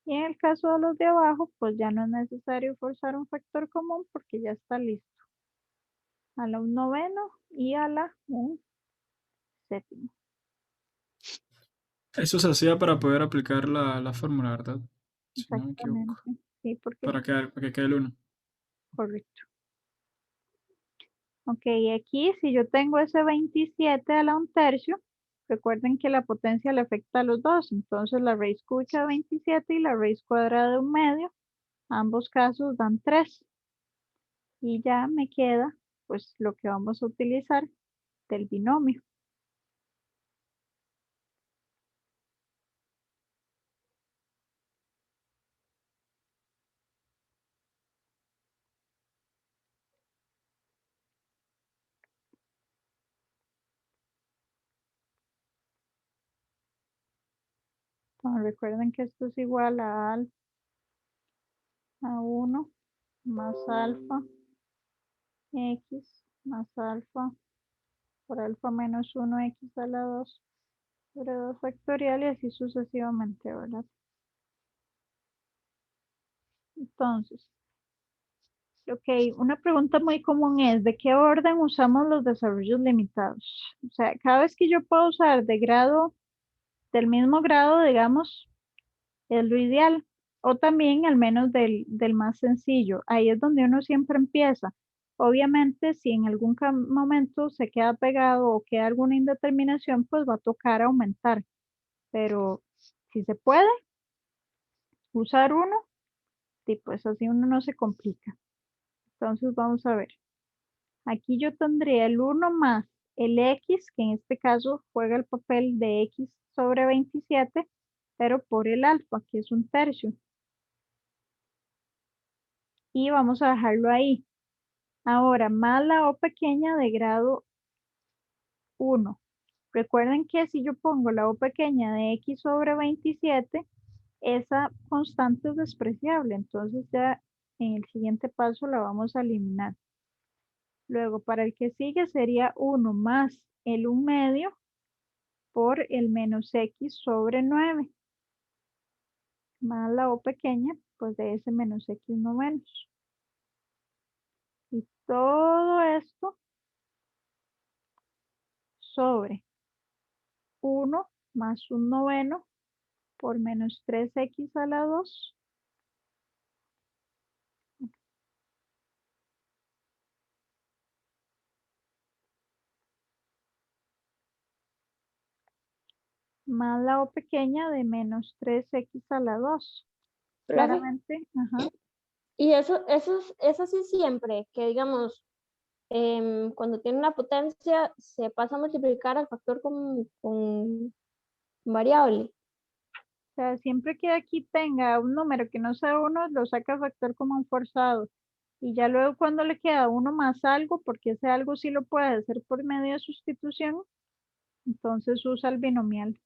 Y en el caso de los de abajo, pues ya no es necesario forzar un factor común porque ya está listo. A la 1/9 y a la 1/7. Eso se hacía para poder aplicar la fórmula, ¿verdad? Si no me equivoco. Exactamente. Sí, porque Para que quede el 1. correcto. Ok, aquí si yo tengo ese 27 a la 1/3, recuerden que la potencia le afecta a los dos. Entonces la raíz cúbica de 27 y la raíz cuadrada de 1/2, ambos casos dan 3. Y ya me queda pues lo que vamos a utilizar del binomio. Entonces, recuerden que esto es igual a 1 más alfa x más alfa por alfa menos 1 x a la 2 sobre 2 factorial y así sucesivamente, ¿verdad? Entonces, ok, una pregunta muy común es, ¿de qué orden usamos los desarrollos limitados? O sea, cada vez que yo puedo usar de grado, del mismo grado, digamos, es lo ideal. O también al menos del más sencillo. Ahí es donde uno siempre empieza. Obviamente, si en algún momento se queda pegado o queda alguna indeterminación, pues va a tocar aumentar. Pero si se puede usar uno, y pues así uno no se complica. Entonces vamos a ver. Aquí yo tendría el 1 más el x, que en este caso juega el papel de x sobre 27, pero por el alfa, que es 1/3. Y vamos a dejarlo ahí. Ahora, más la o pequeña de grado 1. Recuerden que si yo pongo la o pequeña de x sobre 27, esa constante es despreciable. Entonces ya en el siguiente paso la vamos a eliminar. Luego, para el que sigue sería 1 más el 1/2 por el menos x sobre 9. Más la o pequeña, pues de ese menos x novenos. Y todo esto sobre 1 más 1/9 por menos 3x a la 2 más la o pequeña de menos 3x a la 2. Profe, Claramente, ajá. y eso es así siempre, que digamos, cuando tiene una potencia se pasa a multiplicar al factor con variable. O sea, siempre que aquí tenga un número que no sea 1, lo saca factor común forzado. Y ya luego cuando le queda 1 más algo, porque ese algo sí lo puede hacer por medio de sustitución, entonces usa el binomial.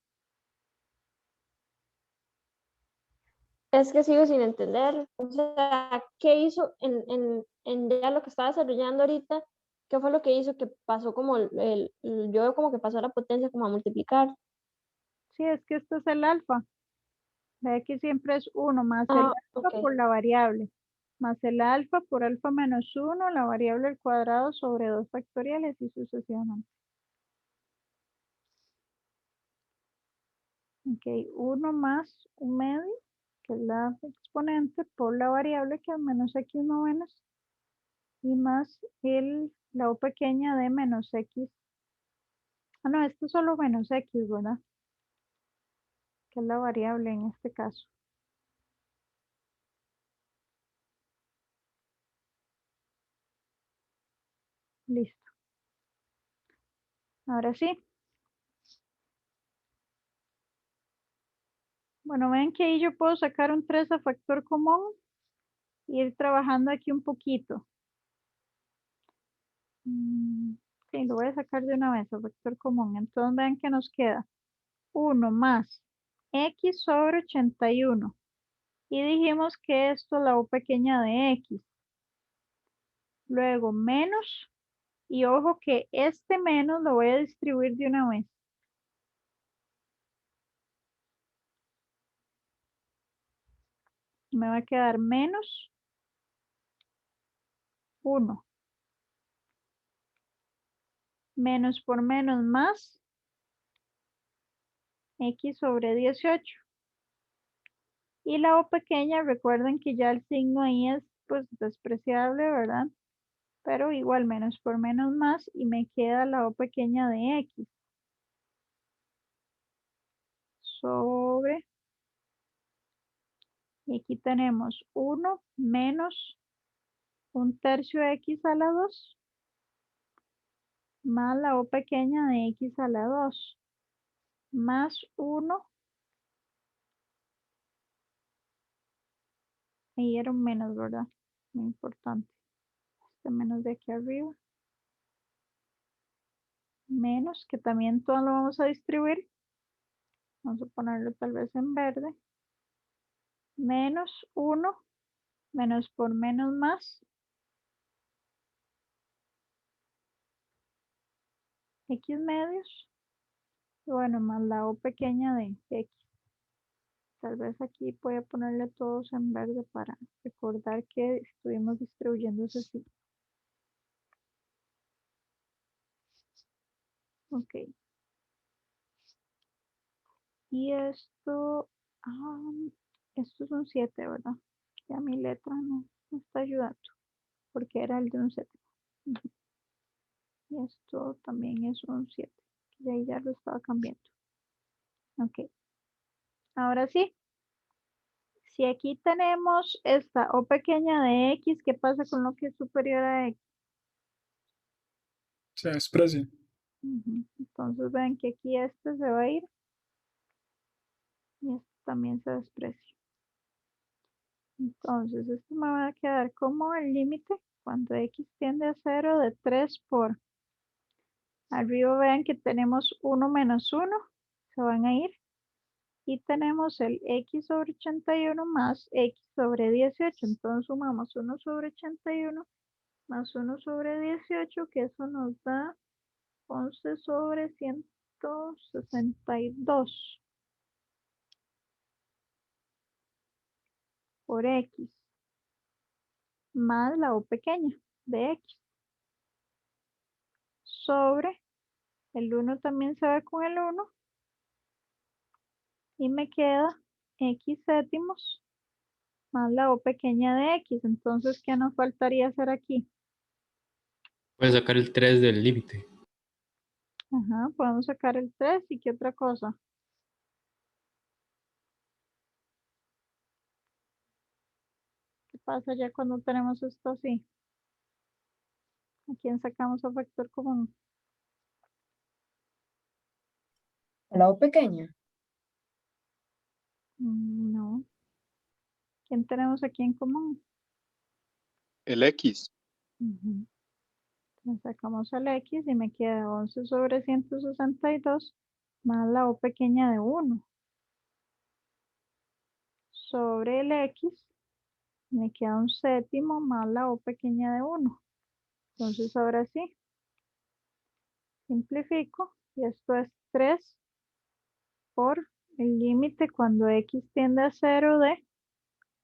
Es que sigo sin entender, o sea, ¿qué hizo en ya lo que estaba desarrollando ahorita? ¿Qué fue lo que hizo que pasó como yo veo como que pasó la potencia como a multiplicar? Sí, es que este es el alfa. Ve que siempre es 1 más el Ah, alfa ok. por la variable, más el alfa por alfa menos 1, la variable al cuadrado sobre 2 factoriales y sucesivamente. Ok, 1 más 1/2, que es la exponente, por la variable que es menos x novenas, y más la o pequeña de menos x. Ah, no, esto es solo menos x, ¿verdad? Que es la variable en este caso. Listo. Ahora sí. Bueno, ven que ahí yo puedo sacar un 3 a factor común y ir trabajando aquí un poquito. Sí, lo voy a sacar de una vez a factor común. Entonces vean que nos queda 1 más x sobre 81. Y dijimos que esto es la u pequeña de x. Luego menos, y ojo que este menos lo voy a distribuir de una vez. Me va a quedar menos 1. Menos por menos más x sobre 18. Y la o pequeña, recuerden que ya el signo ahí es pues despreciable, ¿verdad? Pero igual menos por menos más y me queda la o pequeña de x sobre, y aquí tenemos 1 menos 1/3 de x a la 2 más la o pequeña de x a la 2 más 1, ahí era un menos, ¿verdad? Muy importante. Este menos de aquí arriba. Menos, que también todo lo vamos a distribuir. Vamos a ponerlo tal vez en verde. Menos 1, menos por menos más. X medios. Y bueno, más la o pequeña de x. Tal vez aquí voy a ponerle todos en verde para recordar que estuvimos distribuyéndose así. Ok. Y esto, esto es un 7, ¿verdad? Ya mi letra no me está ayudando, porque era el de un 7. Y esto también es un 7. Y ahí ya lo estaba cambiando. Ok. Ahora sí. Si aquí tenemos esta o pequeña de x, ¿qué pasa con lo que es superior a x? Se desprecia. Entonces ven que aquí este se va a ir y este también se desprecia. Entonces esto me va a quedar como el límite cuando x tiende a 0 de 3 por. Arriba vean que tenemos 1 menos 1, se van a ir. Y tenemos el x sobre 81 más x sobre 18. Entonces sumamos 1 sobre 81 más 1 sobre 18, que eso nos da 11 sobre 162 por x más la o pequeña de x sobre el 1 también se va con el 1 y me queda x séptimos más la o pequeña de x. Entonces, ¿qué nos faltaría hacer aquí? Puedes sacar el 3 del límite. Ajá, podemos sacar el 3 y qué otra cosa. ¿Qué pasa ya cuando tenemos esto así? ¿A quién sacamos a factor común? La O pequeña. No. ¿Quién tenemos aquí en común? El X. Ujú. Entonces sacamos el x y me queda 11 sobre 162 más la o pequeña de 1 sobre el x, me queda un séptimo más la o pequeña de 1. Entonces ahora sí, simplifico y esto es 3 por el límite cuando x tiende a 0 de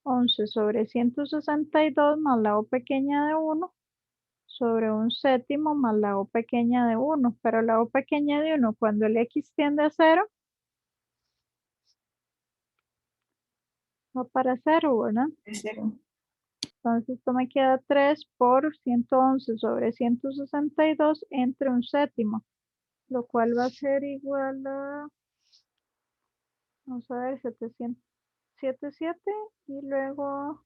11 sobre 162 más la o pequeña de 1 sobre un séptimo más la o pequeña de 1, pero la o pequeña de 1 cuando el x tiende a 0 va para 0, ¿verdad? Es 0. Entonces esto me queda 3 por 111 sobre 162 entre un séptimo, lo cual va a ser igual a, vamos a ver, 777 y luego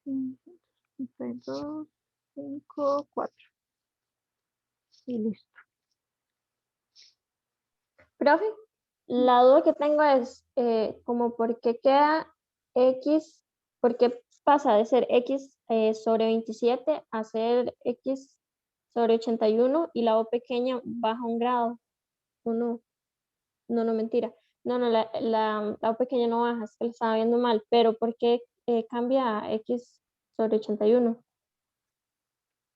52, 5, 4 y listo. Profe, La duda que tengo es como por qué queda x, por qué pasa de ser x sobre 27 a ser x sobre 81 y la o pequeña baja un grado. ¿O no? No, mentira. No, la o pequeña no baja, es que lo estaba viendo mal. Pero ¿por qué cambia a x sobre 81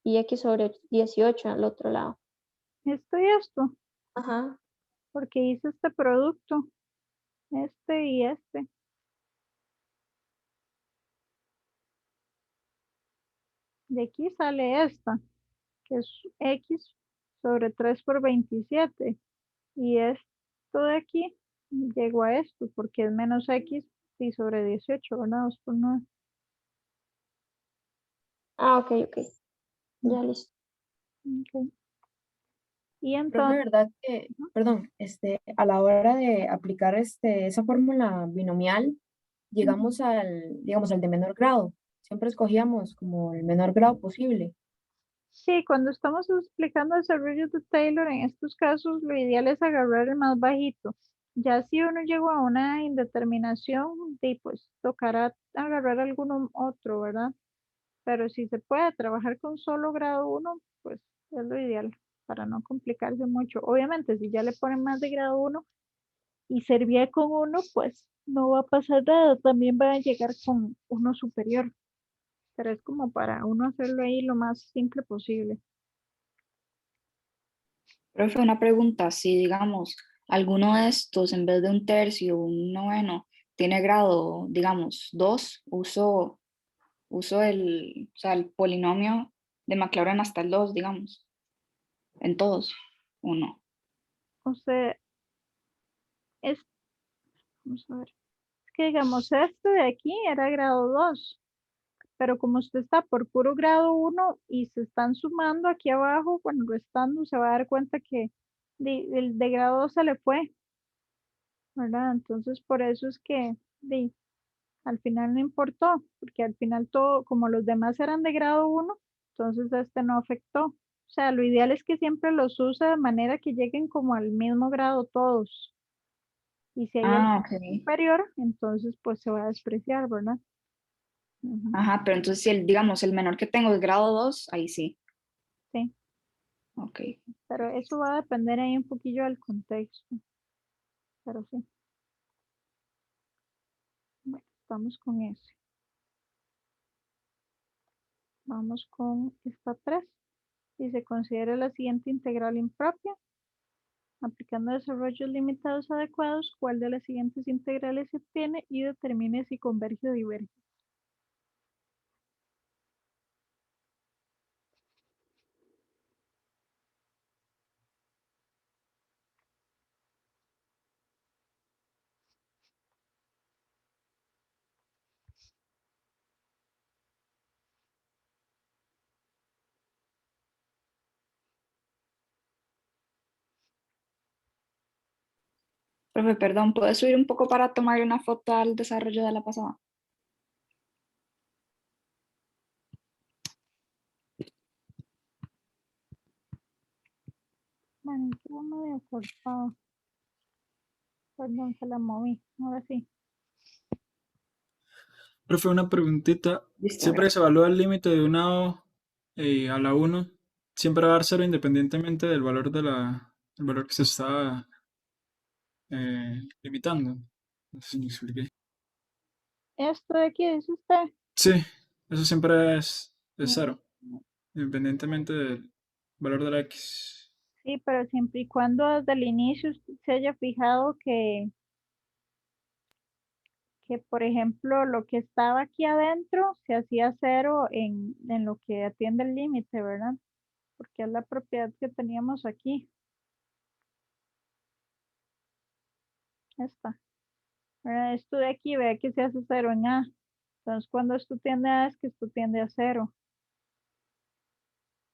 y x sobre 18 al otro lado? Esto y esto, Ajá. porque hice este producto, este y este. De aquí sale esta, que es x sobre 3 por 27. Y esto de aquí llegó a esto, porque es menos x y sobre 18, ¿verdad? 2 por 9. Ah, ok. Ya listo. Ok. Y Profe, entonces, ¿verdad que, perdón, a la hora de aplicar esa fórmula binomial, llegamos digamos, al de menor grado? Siempre escogíamos como el menor grado posible. sí, cuando estamos explicando desarrollos de Taylor, en estos casos lo ideal es agarrar el más bajito. Ya si uno llegó a una indeterminación, pues tocará agarrar alguno otro, ¿verdad? Pero si se puede trabajar con solo grado 1, pues es lo ideal para no complicarse mucho. Obviamente, si ya le ponen más de grado 1 y servía con uno, pues no va a pasar nada. También va a llegar con uno superior. Pero es como para uno hacerlo ahí lo más simple posible. Profe, una pregunta, si digamos, alguno de estos en vez de un tercio o un noveno tiene grado, digamos, 2, uso o sea, el polinomio de Maclaurin hasta el 2, digamos, en todos, ¿o no? O sea, es, vamos a ver, es que digamos, este de aquí era grado 2, pero como usted está por puro grado 1 y se están sumando aquí abajo, bueno, restando, se va a dar cuenta que el de grado 2 se le fue, ¿verdad? Entonces, por eso es que al final no importó, porque al final todo, como los demás eran de grado 1, entonces este no afectó. O sea, lo ideal es que siempre los use de manera que lleguen como al mismo grado todos. Y si hay Ah, alguno ok. superior, entonces pues se va a despreciar, ¿verdad? Ujú. Ajá, pero entonces si digamos, el menor que tengo es grado 2, ahí sí. Sí, Ok. pero eso va a depender ahí un poquillo del contexto, pero sí. Bueno, estamos con ese. Vamos con esta 3. Si se considera la siguiente integral impropia, aplicando desarrollos limitados adecuados, ¿cuál de las siguientes integrales se obtiene y determine si converge o diverge? Profe, perdón, ¿puedes subir un poco para tomar una foto al desarrollo de la pasada? Bueno, estuvo medio cortado. Perdón, se la moví. Ahora sí. Profe, una preguntita. Listo, Siempre se gracias. evalúa el límite de una O a la 1. Siempre va a dar 0 independientemente del valor el valor que se está limitando. No sé si me expliqué. Esto de aquí dice usted. Sí, eso siempre es Mm, 0, independientemente del valor de la X. sí, pero siempre y cuando desde el inicio usted se haya fijado que, por ejemplo, lo que estaba aquí adentro se hacía cero en lo que atiende el límite, ¿verdad? Porque es la propiedad que teníamos aquí. Esta. ¿Verdad? Esto de aquí, vea que se hace cero en A. Entonces, cuando esto tiende a A, es que esto tiende a cero.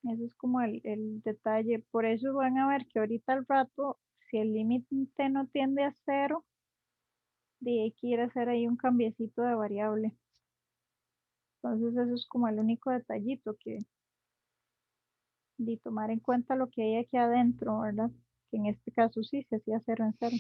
Ese es como el detalle. Por eso van a ver que ahorita al rato, si el límite no tiende a cero, de hay que ir a hacer ahí un cambiecito de variable. Entonces, eso es como el único detallito que de tomar en cuenta lo que hay aquí adentro, ¿verdad? Que en este caso sí se hacía cero en cero.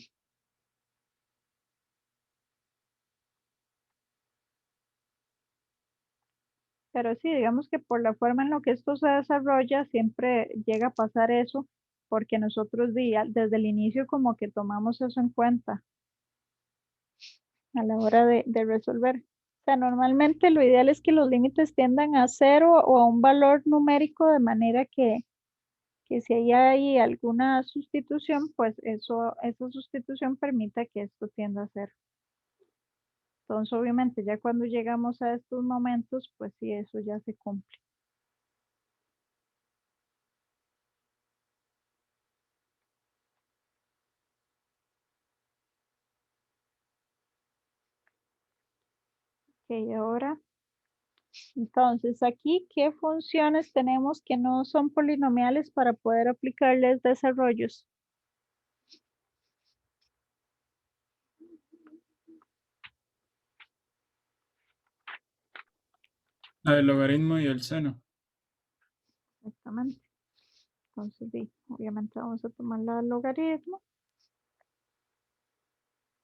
Pero sí, digamos que por la forma en la que esto se desarrolla, siempre llega a pasar eso, porque nosotros desde el inicio como que tomamos eso en cuenta a la hora de resolver. O sea, normalmente lo ideal es que los límites tiendan a cero o a un valor numérico, de manera que si hay alguna sustitución, pues esa sustitución permita que esto tienda a cero. Entonces, obviamente, ya cuando llegamos a estos momentos, pues sí, eso ya se cumple. Ok, ahora, entonces aquí, ¿qué funciones tenemos que no son polinomiales para poder aplicarles desarrollos? La del logaritmo y el seno. Exactamente. Entonces, sí, obviamente vamos a tomar la logaritmo.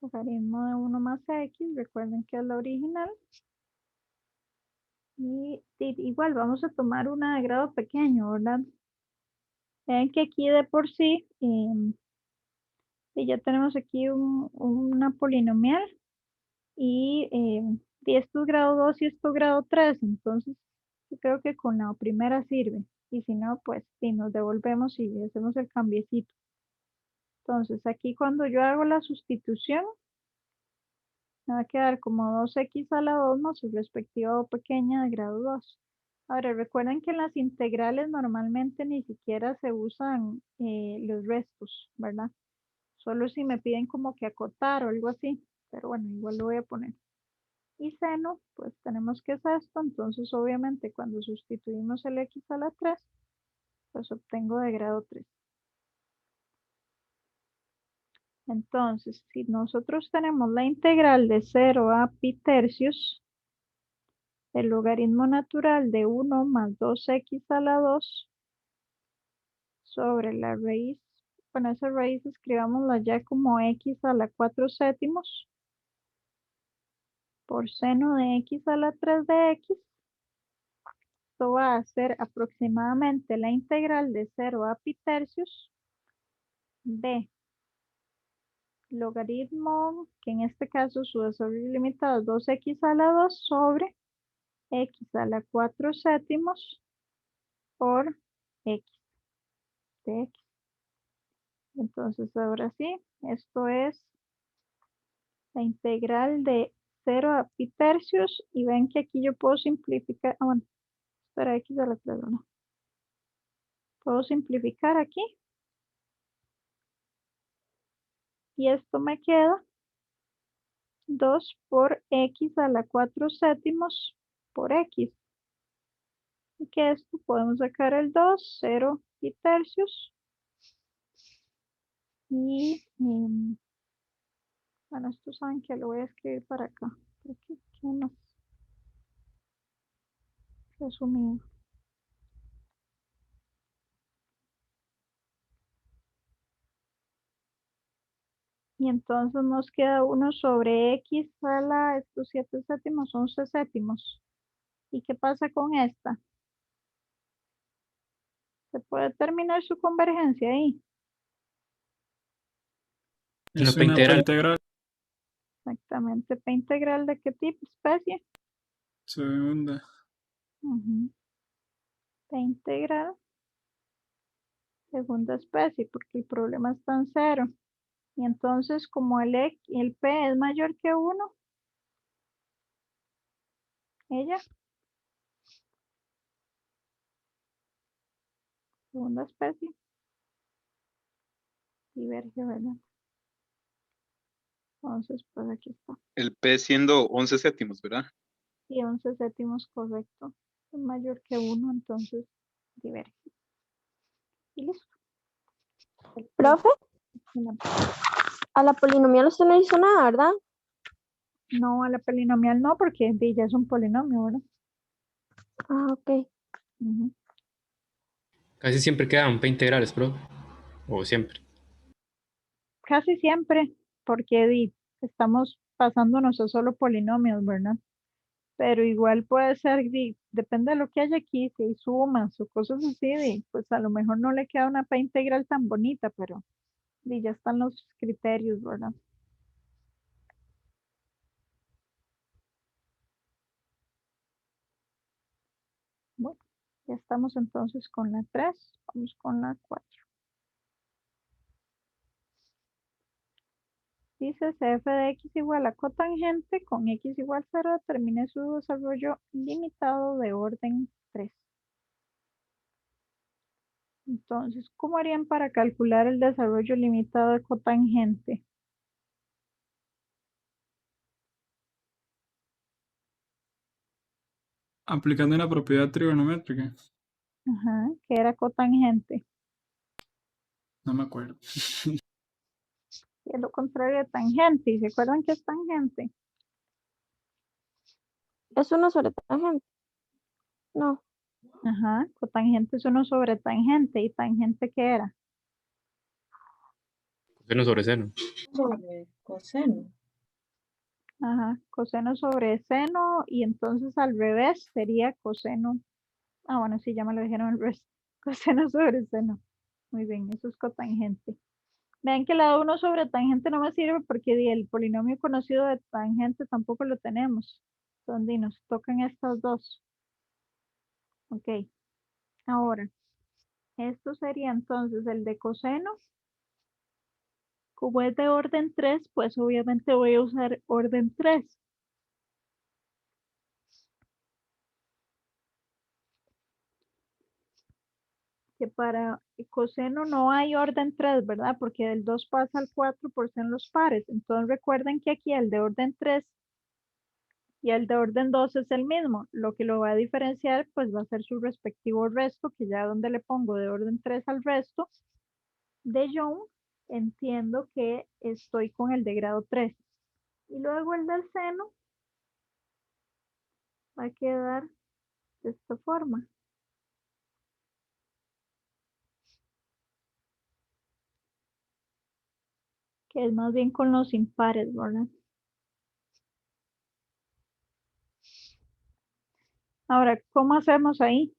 Logaritmo de 1 más x, recuerden que es la original. Y igual vamos a tomar una de grado pequeño, ¿verdad? Ven que aquí de por sí, y ya tenemos aquí una polinomial y esto es grado 2 y esto es grado 3, entonces yo creo que con la primera sirve. Y si no, pues sí, nos devolvemos y hacemos el cambiecito. Entonces aquí cuando yo hago la sustitución, me va a quedar como 2x a la 2 más su respectiva o pequeña de grado 2. Ahora, recuerden que en las integrales normalmente ni siquiera se usan los restos, ¿verdad? Solo si me piden como que acotar o algo así, pero bueno, igual lo voy a poner. Y seno, pues tenemos que es esto, entonces obviamente cuando sustituimos el x a la 3, pues obtengo de grado 3. Entonces, si nosotros tenemos la integral de 0 a pi tercios, el logaritmo natural de 1 más 2x a la 2 sobre la raíz, bueno, esa raíz escribámosla ya como x a la 4 séptimos por seno de x a la 3 de x. Esto va a ser aproximadamente la integral de 0 a pi tercios de logaritmo, que en este caso su desarrollo ilimitado es 2x a la 2 sobre x a la 4 séptimos por x de x. Entonces, ahora sí, esto es la integral de 0 a pi tercios, y ven que aquí yo puedo simplificar, bueno, para x a la 3, ¿no? Puedo simplificar aquí y esto me queda 2 por x a la 4 séptimos por x. Y que esto podemos sacar el 2, 0 pi tercios. Y bueno, esto saben que lo voy a escribir para acá. Aquí, ¿qué más? Resumido. Y entonces nos queda 1 sobre x a la, estos 7 séptimos, 11 séptimos. ¿Y qué pasa con esta? ¿Se puede terminar su convergencia ahí? En la Es P una P integral. integral. Exactamente. ¿P integral de qué tipo? Especie. Segunda. Ujú. P integral segunda especie, porque el problema está en 0. Y entonces, como el P es mayor que 1, ella, segunda especie, diverge, ¿verdad? Entonces, pues aquí está. El P siendo 11 séptimos, ¿verdad? Y 11 séptimos, correcto. Es mayor que 1, entonces diverge. Y listo. Profe, a la polinomial usted no hizo nada, ¿verdad? No, a la polinomial no, porque ya es un polinomio, ¿verdad? Ah, ok. Ujú. Casi siempre quedan P integrales, bro. O siempre. Casi siempre, porque estamos pasándonos a solo polinomios, ¿verdad? pero igual puede ser, depende de lo que haya aquí, si hay sumas o cosas así, pues a lo mejor no le queda una P integral tan bonita, pero ya están los criterios, ¿verdad? Bueno, ya estamos entonces con la 3, vamos con la 4. Dice CF de x igual a cotangente con x igual 0, determine su desarrollo limitado de orden 3. Entonces, ¿cómo harían para calcular el desarrollo limitado de cotangente? Aplicando una propiedad trigonométrica. Ajá, ¿qué era cotangente? No me acuerdo. Y es lo contrario de tangente. ¿Y se acuerdan qué es tangente? ¿Es 1 sobre tangente? No. Ajá, cotangente es 1 sobre tangente. ¿Y tangente qué era? Seno sobre seno. Sobre coseno. Ajá, coseno sobre seno. Y entonces al revés sería coseno. Ah, bueno, sí, ya me lo dijeron al revés. Coseno sobre seno. Muy bien, eso es cotangente. Vean que la 1 sobre tangente no me sirve porque el polinomio conocido de tangente tampoco lo tenemos. Donde nos tocan estas dos. Ok, ahora, esto sería entonces el de coseno. Como es de orden 3, pues obviamente voy a usar orden 3. Que para coseno no hay orden 3, ¿verdad? Porque del 2 pasa al 4 por ser los pares. Entonces recuerden que aquí el de orden 3 y el de orden 2 es el mismo. Lo que lo va a diferenciar pues va a ser su respectivo resto, que ya donde le pongo de orden 3 al resto de Young, entiendo que estoy con el de grado 3. Y luego el del seno va a quedar de esta forma. Que es más bien con los impares, ¿verdad? Ahora, ¿cómo hacemos ahí?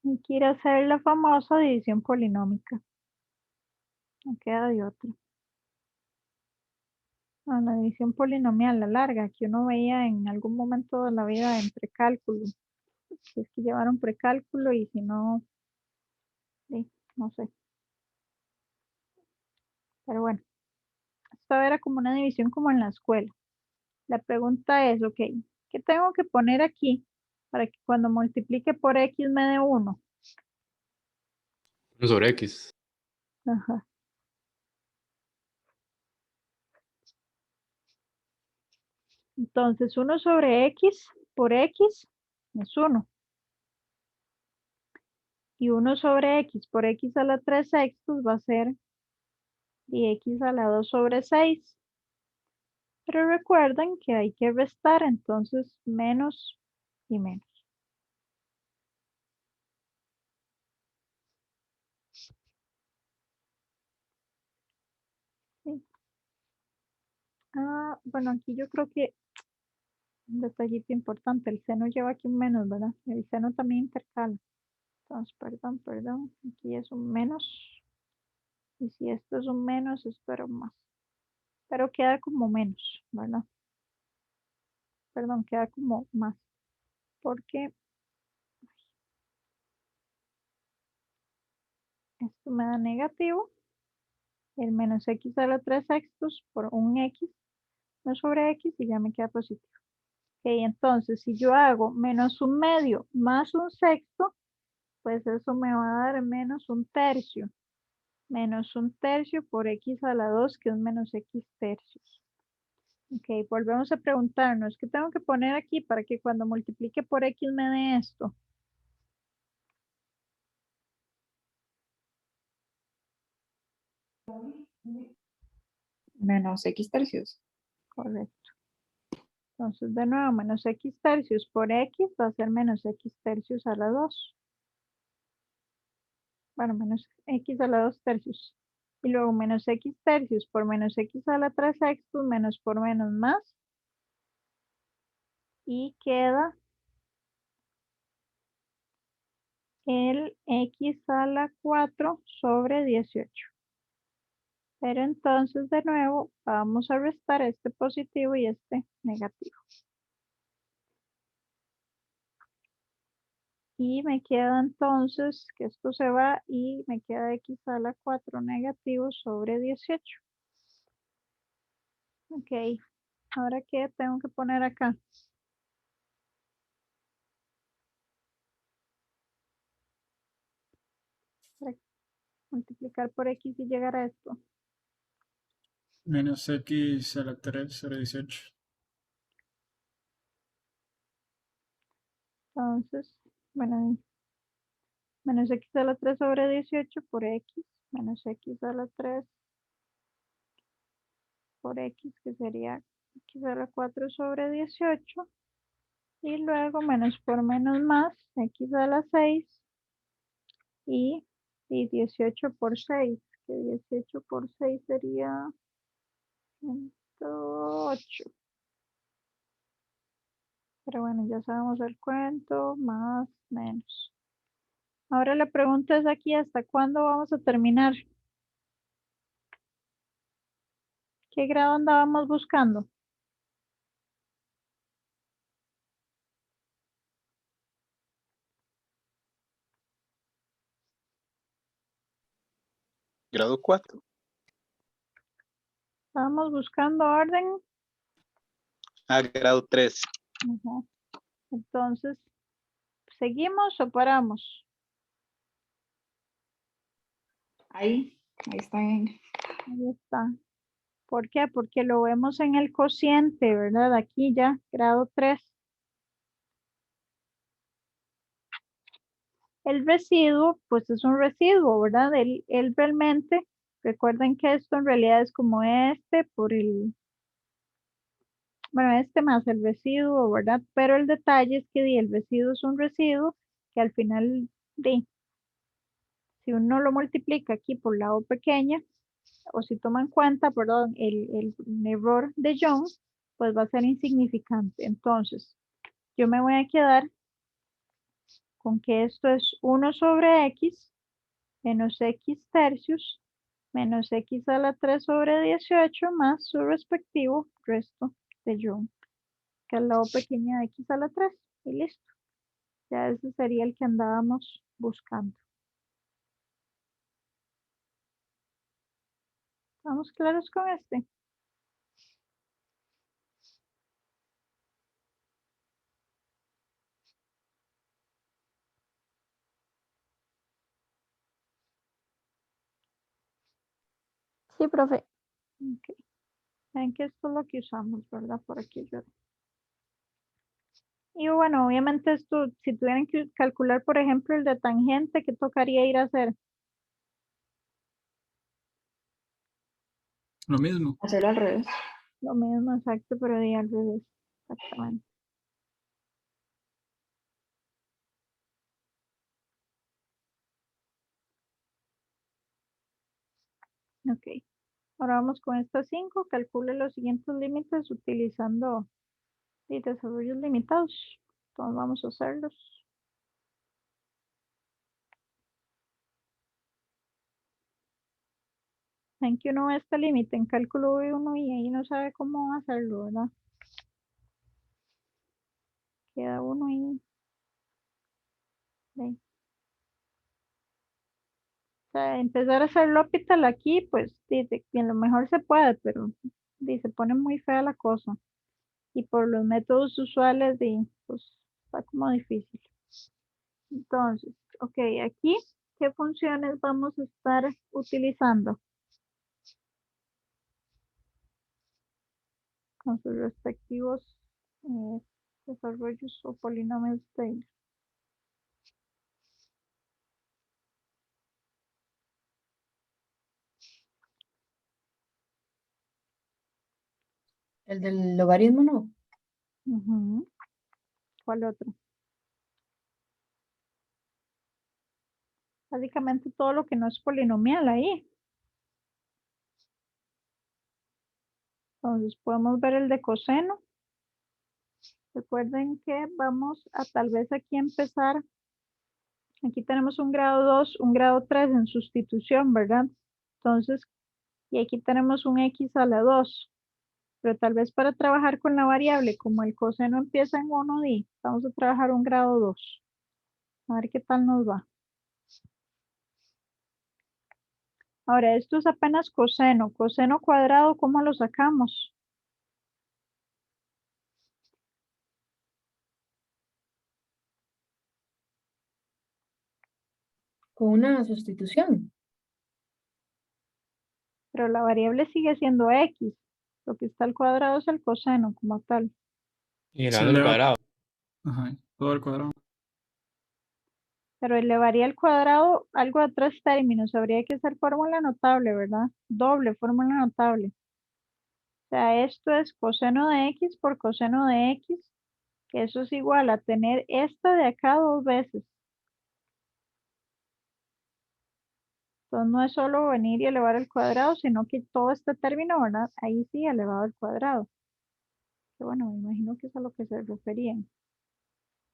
Hay que ir a hacer la famosa división polinómica. No queda de otra. Ah, la división polinomial, la larga, que uno veía en algún momento de la vida en precálculo. Si es que llevaron precálculo y si no, sí, no sé. Pero bueno, esto era como una división como en la escuela. La pregunta es, ok, ¿qué tengo que poner aquí para que cuando multiplique por x me dé 1? 1 sobre x. Ajá. Entonces 1 sobre x por x es 1. Y 1 sobre x por x a la 3 sextos va a ser x a la 2 sobre 6. Pero recuerden que hay que restar, entonces menos y menos. Sí. Ah, bueno, aquí yo creo que un detallito importante, el seno lleva aquí un menos, ¿verdad? El seno también intercala. Entonces, perdón, aquí es un menos. Y si esto es un menos, esto era un más. Pero queda como menos, ¿verdad? Perdón, queda como más. Porque esto me da negativo. El menos x a la 3 sextos por un x, no sobre x, y ya me queda positivo. Ok, entonces si yo hago menos un medio más un sexto, pues eso me va a dar menos un tercio. Menos un tercio por x a la 2, que es menos x tercios. Ok, volvemos a preguntarnos, ¿qué tengo que poner aquí para que cuando multiplique por x me dé esto? menos x tercios. Correcto. Entonces, de nuevo, menos x tercios por x va a ser menos x tercios a la 2. Bueno, menos x a la 2 tercios. Y luego menos x tercios por menos x a la 3 sextos, menos por menos más. Y queda el x a la 4 sobre 18. Pero entonces, de nuevo, vamos a restar este positivo y este negativo. Y me queda entonces que esto se va y me queda x a la 4 negativo sobre 18. Ok, ahora ¿qué tengo que poner acá? Para multiplicar por x y llegar a esto. Menos x a la 3 sobre 18. Entonces, bueno, menos x a la 3 sobre 18 por x, menos x a la 3 por x, que sería x a la 4 sobre 18. Y luego menos por menos más, x a la 6 y 18 por 6, que 18 por 6 sería 108. Pero bueno, ya sabemos el cuento, más, menos. Ahora la pregunta es aquí, ¿hasta cuándo vamos a terminar? ¿Qué grado andábamos buscando? Grado 4. Estábamos buscando orden. Grado 3. Ajá. Entonces, ¿seguimos o paramos? Ahí está bien. Ahí está. ¿Por qué? Porque lo vemos en el cociente, ¿verdad? Aquí ya, grado 3. El residuo, pues es un residuo, ¿verdad? Él realmente, recuerden que esto en realidad es como este por el, bueno, este más el residuo, ¿verdad? Pero el detalle es que el residuo es un residuo que al final, si uno lo multiplica aquí por la O pequeña, o si toma en cuenta, perdón, el error de Jones, pues va a ser insignificante. Entonces, yo me voy a quedar con que esto es 1 sobre x menos x tercios menos x a la 3 sobre 18 más su respectivo resto de Jones, que es la O pequeña de x a la 3. Y listo. Ya ese sería el que andábamos buscando. ¿Estamos claros con este? Sí, profe. Ok. Ven que esto es lo que usamos, ¿verdad? Por aquí yo. Y bueno, obviamente esto, si tuvieran que calcular, por ejemplo, el de tangente, ¿qué tocaría ir a hacer? Lo mismo. Hacerlo al revés. Lo mismo, exacto, pero de al revés. Exactamente. Ok. Ahora vamos con estas 5. Calcule los siguientes límites utilizando desarrollos limitados. Entonces vamos a hacerlos. Ven que uno ve este límite en cálculo V1 y ahí no sabe cómo hacerlo, ¿verdad? Queda uno ahí. Ve. O sea, empezar a hacer L'Hopital aquí, pues dice que a lo mejor se puede, pero se pone muy fea la cosa. Y por los métodos usuales, pues está como difícil. Entonces, ok, aquí, ¿qué funciones vamos a estar utilizando? Con sus respectivos eh, desarrollos o polinomios Taylor. El del logaritmo no. Ujú. ¿Cuál otro? Básicamente todo lo que no es polinomial ahí. Entonces podemos ver el de coseno. Recuerden que vamos a tal vez aquí empezar. Aquí tenemos un grado 2, un grado 3 en sustitución, ¿verdad? Entonces, y aquí tenemos un x a la 2. Pero tal vez para trabajar con la variable, como el coseno empieza en 1, vamos a trabajar un grado 2. A ver qué tal nos va. Ahora, esto es apenas coseno. Coseno cuadrado, ¿cómo lo sacamos? Con una sustitución. Pero la variable sigue siendo x. Lo que está al cuadrado es el coseno como tal. Y Se elevando al eleva. cuadrado. Ajá, todo al cuadrado. Pero elevaría al cuadrado algo a 3 términos. Habría que hacer fórmula notable, ¿verdad? Doble fórmula notable. O sea, esto es coseno de x por coseno de x, que eso es igual a tener esta de acá 2 veces. Entonces no es solo venir y elevar al cuadrado, sino que todo este término, ¿verdad? Ahí sí, elevado al cuadrado. Que bueno, me imagino que es a lo que se referían.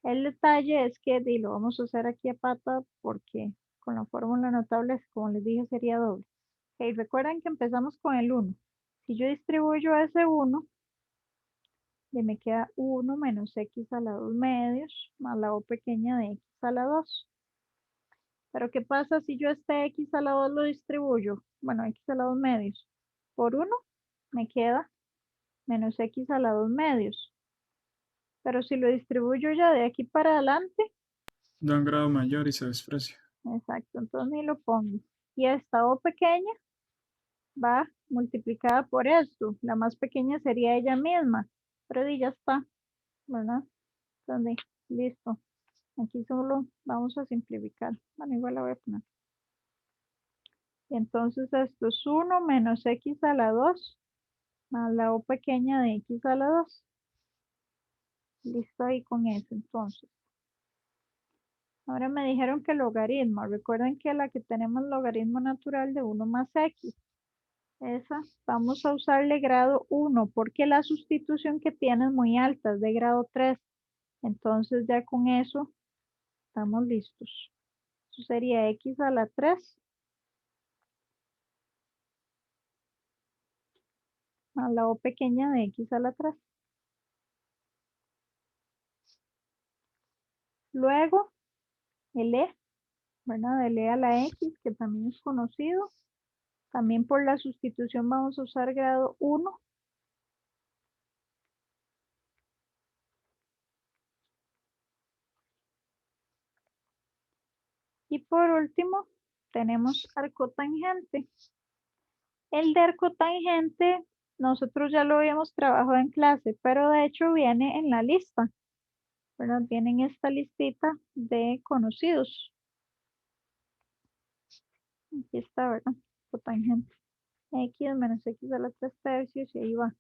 El detalle es que lo vamos a hacer aquí a pata porque con la fórmula notable, como les dije, sería doble. Ok, recuerden que empezamos con el 1. Si yo distribuyo ese 1, me queda 1 menos x a la 2 medios más la o pequeña de x a la 2. Pero ¿qué pasa si yo este x a la 2 lo distribuyo? Bueno, x a la 2 medios. Por 1 me queda menos x a la 2 medios. Pero si lo distribuyo ya de aquí para adelante, Da un grado mayor y se desprecia. exacto, entonces ni lo pongo. Y esta o pequeña va multiplicada por esto. La más pequeña sería ella misma. Pero ya está, ¿verdad? Entonces, listo. Aquí solo vamos a simplificar. Bueno, igual la voy a poner. Y entonces esto es 1 menos x a la 2 más la o pequeña de x a la 2. Listo ahí con eso entonces. Ahora me dijeron que logaritmo. Recuerden que la que tenemos logaritmo natural de 1 más x. Esa vamos a usarle grado 1 porque la sustitución que tiene es muy alta, es de grado 3. Entonces ya con eso estamos listos. Eso sería x a la 3 más la o pequeña de x a la 3. Luego el e, ¿verdad? El e a la x, que también es conocido. También por la sustitución vamos a usar grado 1. Y por último, tenemos arcotangente. El de arcotangente, nosotros ya lo habíamos trabajado en clase, pero de hecho viene en la lista, ¿verdad? Viene en esta listita de conocidos. Aquí está, ¿verdad? Arcotangente. X menos x a la 3 tercios y ahí va.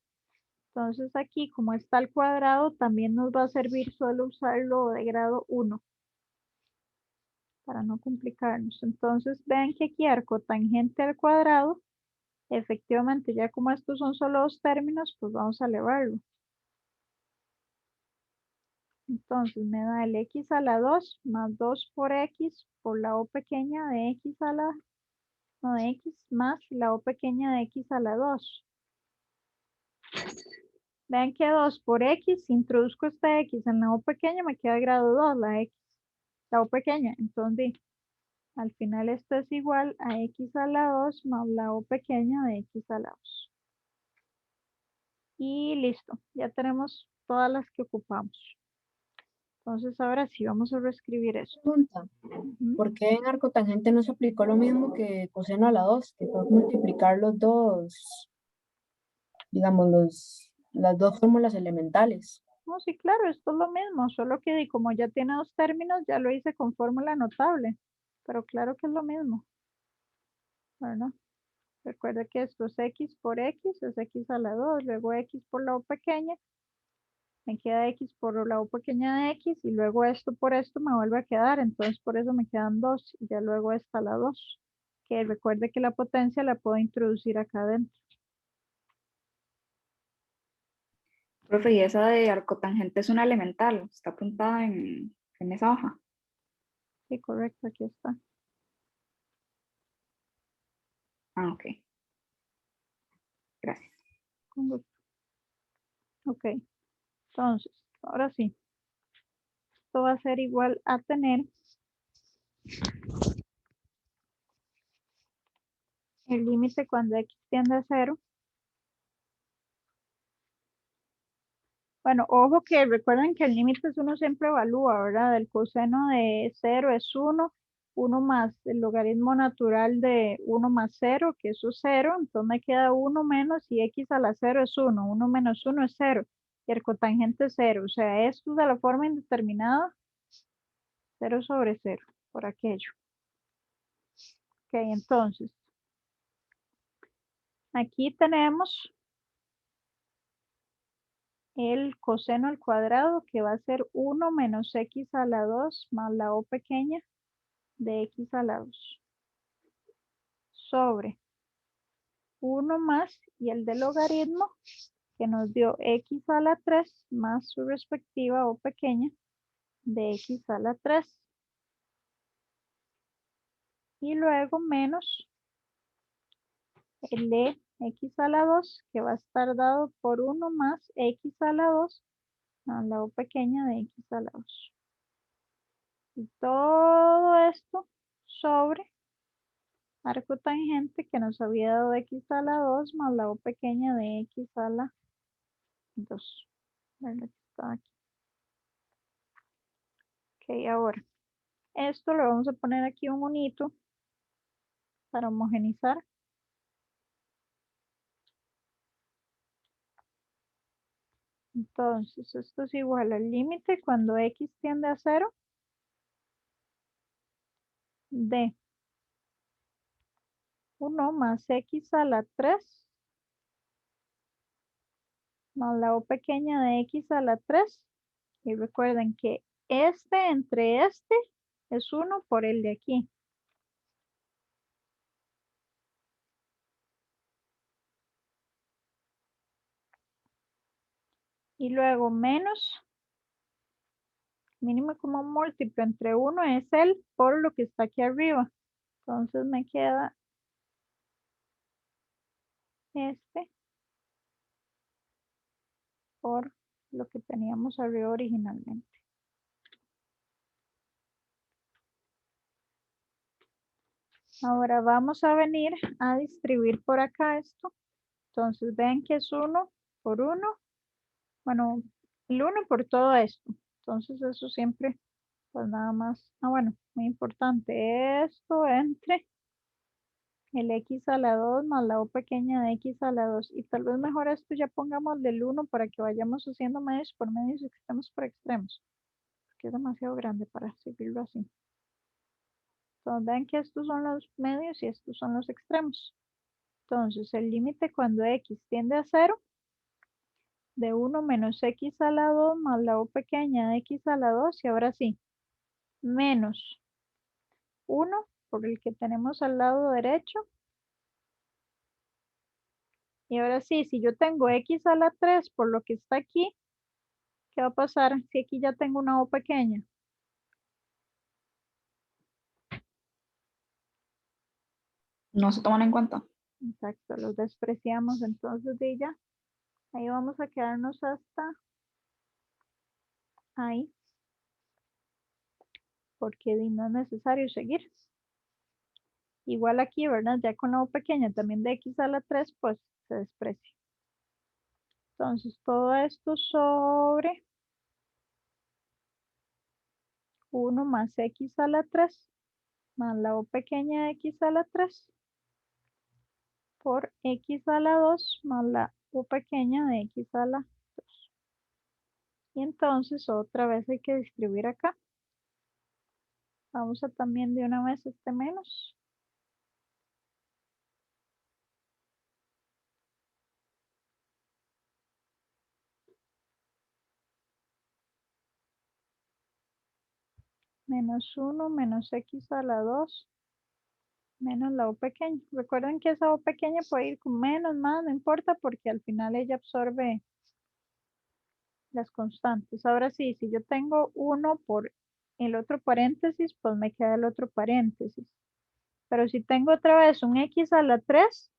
Entonces aquí, como está al cuadrado, también nos va a servir solo usarlo de grado 1 para no complicarnos. Entonces vean que aquí arcotangente al cuadrado, efectivamente ya como estos son solo dos términos, pues vamos a elevarlo. Entonces me da el x a la 2 más 2 por x por la o pequeña de x a la, no, de x más la o pequeña de x a la 2. Vean que 2 por x, si introduzco esta x en la o pequeña, me queda grado 2, la o pequeña. Entonces, al final esto es igual a x a la 2 más la o pequeña de x a la 2. Y listo, ya tenemos todas las que ocupamos. Entonces, ahora sí, vamos a reescribir eso. Pregunta, Ujú. ¿por qué en arcotangente no se aplicó lo mismo que coseno a la 2? Que fue multiplicar los dos, digamos, las dos fórmulas elementales. No, sí, claro, esto es lo mismo, solo que como ya tiene dos términos, ya lo hice con fórmula notable. Pero claro que es lo mismo, ¿verdad? Recuerda que esto es x por x, es x a la 2, luego x por la u pequeña, me queda x por la u pequeña de x, y luego esto por esto me vuelve a quedar, entonces por eso me quedan 2, y ya luego esta la 2, que recuerde que la potencia la puedo introducir acá adentro. Profe, y esa de arcotangente es una elemental, está apuntada en esa hoja. Sí, correcto, aquí está. Ah, ok. Gracias. Con gusto. Ok, entonces, ahora sí. Esto va a ser igual a tener el límite cuando x tiende a 0. Bueno, ojo que recuerden que el límite uno siempre evalúa, ¿verdad? El coseno de 0 es 1, 1 más el logaritmo natural de 1 más 0, que eso es 0, entonces me queda 1 menos y x a la 0 es 1, 1 menos 1 es 0, y el cotangente es 0, o sea, esto de la forma indeterminada, 0 sobre 0, por aquello. Ok, entonces, aquí tenemos el coseno al cuadrado, que va a ser 1 menos x a la 2 más la o pequeña de x a la 2 sobre 1 más y el del logaritmo que nos dio x a la 3 más su respectiva o pequeña de x a la 3 y luego menos el de x a la 2 que va a estar dado por 1 más x a la 2 más la o pequeña de x a la 2. Y todo esto sobre arco tangente que nos había dado x a la 2 más la o pequeña de x a la 2. ¿Verdad que está aquí? Ok, ahora, esto le vamos a poner aquí un monito para homogenizar. Entonces, esto es igual al límite cuando x tiende a 0 de 1 más x a la 3 más la o pequeña de x a la 3. Y recuerden que este entre este es 1 por el de aquí. Y luego menos, mínimo como múltiplo entre 1 es el por lo que está aquí arriba. Entonces me queda este por lo que teníamos arriba originalmente. Ahora vamos a venir a distribuir por acá esto. Entonces ven que es 1 por 1. Bueno, el 1 por todo esto. Entonces eso siempre, pues nada más. Ah, bueno, muy importante. Esto entre el x a la 2 más la o pequeña de x a la 2. Y tal vez mejor esto ya pongamos del 1 para que vayamos haciendo medios por medios y extremos por extremos. Porque es demasiado grande para seguirlo así. Entonces ven que estos son los medios y estos son los extremos. Entonces el límite cuando x tiende a 0 de 1 menos x a la 2 más la o pequeña de x a la 2 y ahora sí, menos 1 por el que tenemos al lado derecho. Y ahora sí, si yo tengo x a la 3 por lo que está aquí, ¿qué va a pasar si aquí ya tengo una o pequeña? No se toman en cuenta. Exacto, los despreciamos, entonces de ya, ahí vamos a quedarnos hasta ahí, porque no es necesario seguir. Igual aquí, ¿verdad? Ya con la o pequeña también de x a la 3, pues se desprecia. Entonces todo esto sobre 1 más x a la 3 más la o pequeña de x a la 3 por x a la 2 más la u pequeña de x a la 2. Y entonces otra vez hay que distribuir acá. Vamos a también de una vez este menos. Menos 1 menos x a la 2 menos la u pequeña. Recuerden que esa u pequeña puede ir con menos, más, no importa, porque al final ella absorbe las constantes. Ahora sí, si yo tengo 1 por el otro paréntesis, pues me queda el otro paréntesis. Pero si tengo otra vez un x a la 3,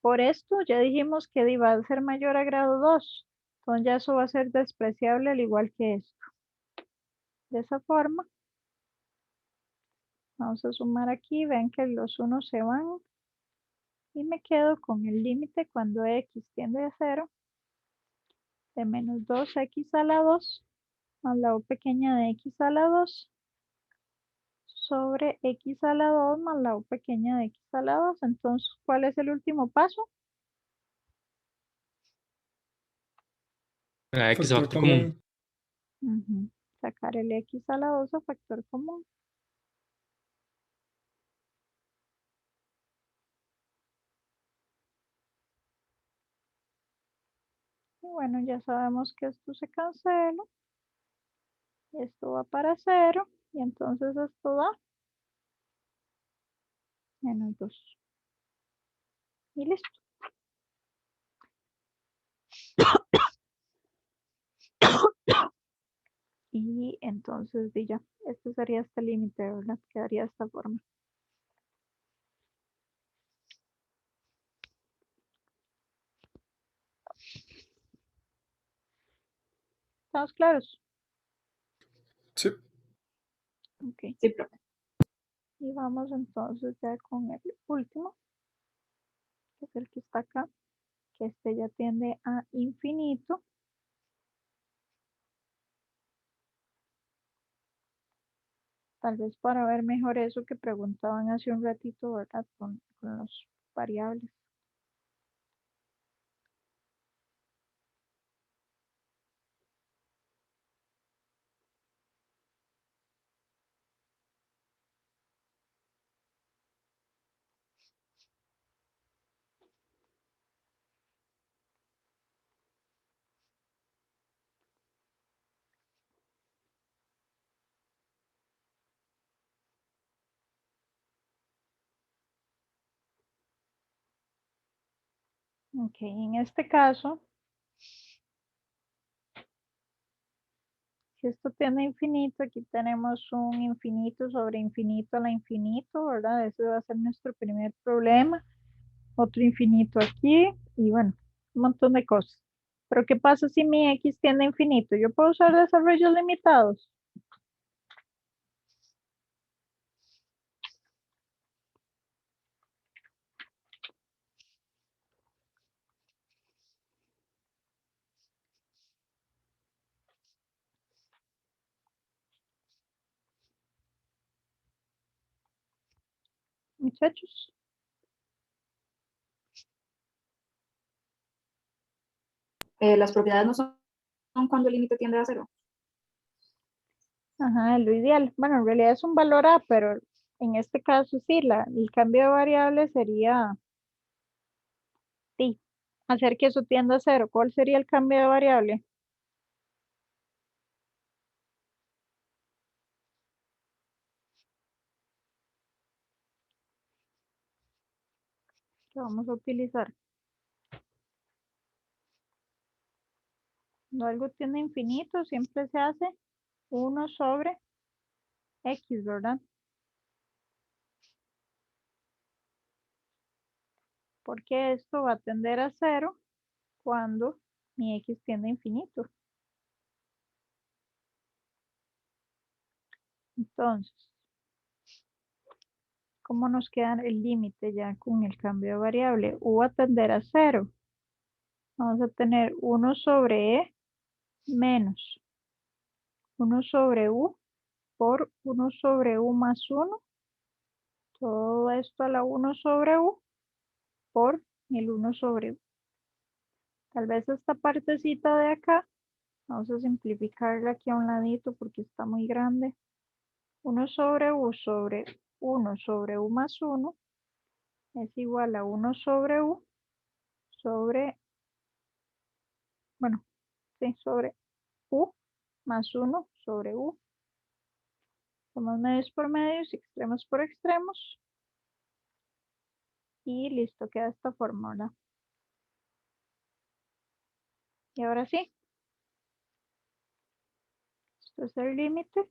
por esto ya dijimos que va a ser mayor a grado 2. Entonces ya eso va a ser despreciable al igual que esto. De esa forma, vamos a sumar aquí, ven que los 1 se van y me quedo con el límite cuando x tiende a 0 de menos 2x a la 2 más la u pequeña de x a la 2 sobre x a la 2 más la u pequeña de x a la 2. Entonces, ¿cuál es el último paso? La X Factor factor común. Ujú. Sacar el x a la 2 a factor común. Y bueno, ya sabemos que esto se cancela. Y esto va para 0. Y entonces esto da menos 2. Y listo. Y entonces ya, este sería este límite, ¿verdad? Quedaría de esta forma. ¿Estamos claros? Sí. Ok. Sí, profe. Y vamos entonces ya con el último, que es el que está acá, que este ya tiende a infinito. Tal vez para ver mejor eso que preguntaban hace un ratito, ¿verdad? Con los variables. Ok, en este caso, si esto tiene infinito, aquí tenemos un infinito sobre infinito a la infinito, ¿verdad? Ese va a ser nuestro primer problema. Otro infinito aquí y bueno, un montón de cosas. Pero ¿qué pasa si mi x tiende a infinito? ¿Yo puedo usar desarrollos limitados? Muchachos. Las propiedades no son cuando el límite tiende a 0. Ajá, lo ideal. Bueno, en realidad es un valor A, pero en este caso sí, el cambio de variable sería sí, hacer que eso tienda a 0. ¿Cuál sería el cambio de variable? Que vamos a utilizar. Cuando algo tiene infinito, siempre se hace 1 sobre x, ¿verdad? Porque esto va a tender a 0 cuando mi x tiende a infinito. Entonces, ¿cómo nos queda el límite ya con el cambio de variable? U va a tender a 0. Vamos a tener 1 sobre e menos 1 sobre u por 1 sobre u más 1. Todo esto a la 1 sobre u por el 1 sobre u. Tal vez esta partecita de acá, vamos a simplificarla aquí a un ladito porque está muy grande. 1 sobre u sobre 1 sobre u más 1 es igual a 1 sobre u sobre, bueno, sí, sobre u más 1 sobre u Hacemos medios por medios y extremos por extremos. Y listo, queda esta forma, ¿verdad? Y ahora sí. Esto es el límite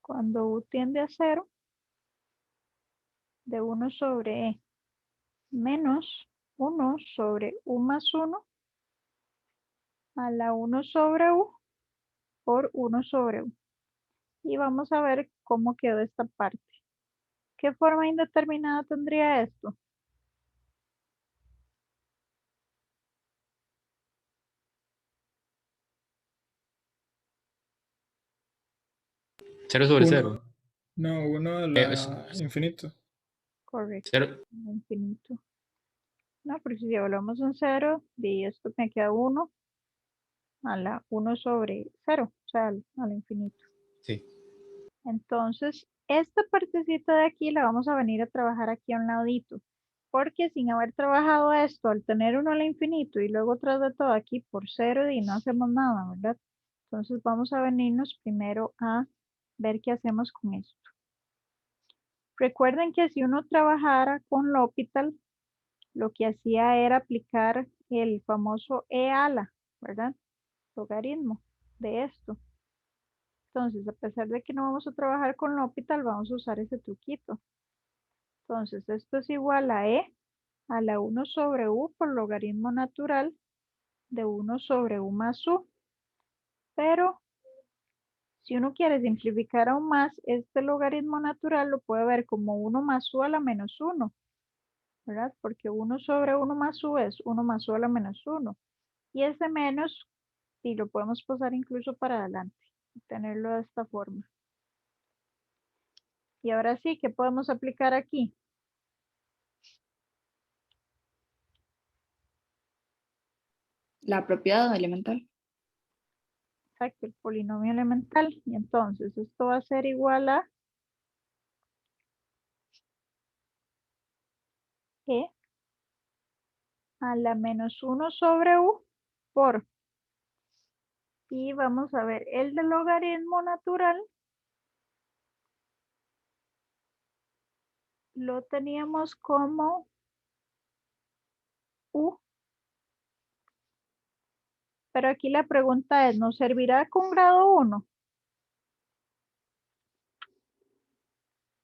cuando u tiende a 0 de 1 sobre e menos 1 sobre u más 1 a la 1 sobre u por 1 sobre u. Y vamos a ver cómo quedó esta parte. ¿Qué forma indeterminada tendría esto? Cero sobre 1. cero. No, 1 a la infinito. Correcto. Cero. Infinito. No, porque si hablamos un 0, y esto me queda 1 a la 1 sobre 0, o sea, al infinito. Sí. Entonces, esta partecita de aquí la vamos a venir a trabajar aquí a un ladito, porque sin haber trabajado esto, al tener 1 al infinito y luego tras de todo aquí por 0 y no hacemos nada, ¿verdad? Entonces vamos a venirnos primero a ver qué hacemos con esto. Recuerden que si uno trabajara con L'Hopital, lo que hacía era aplicar el famoso e a la, ¿verdad? Logaritmo de esto. Entonces, a pesar de que no vamos a trabajar con L'Hopital, vamos a usar ese truquito. Entonces, esto es igual a e a la 1 sobre u por logaritmo natural de 1 sobre u más u. Pero, si uno quiere simplificar aún más, este logaritmo natural lo puede ver como 1 más u a la menos 1, ¿verdad? Porque 1 sobre 1 más u es 1 más u a la menos 1. Y ese menos, sí, lo podemos pasar incluso para adelante y tenerlo de esta forma. Y ahora sí, ¿qué podemos aplicar aquí? La propiedad elemental. Exacto, el polinomio elemental. Y entonces esto va a ser igual a e a la menos 1 sobre u por. Y vamos a ver, el del logaritmo natural lo teníamos como u. Pero aquí la pregunta es, ¿nos servirá con grado 1?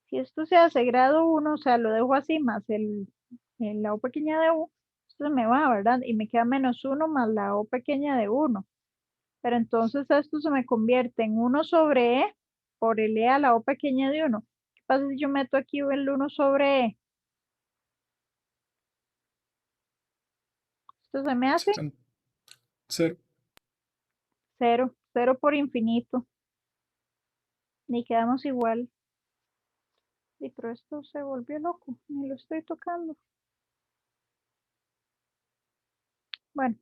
Si esto se hace grado 1, o sea, lo dejo así más la o pequeña de u, esto se me va, ¿verdad? Y me queda menos 1 más la o pequeña de 1. Pero entonces esto se me convierte en 1 sobre e por el e a la o pequeña de 1. ¿Qué pasa si yo meto aquí el 1 sobre e? Esto se me hace 0. 0, 0 por infinito. Y quedamos igual. Y pero esto se volvió loco, ni lo estoy tocando. Bueno,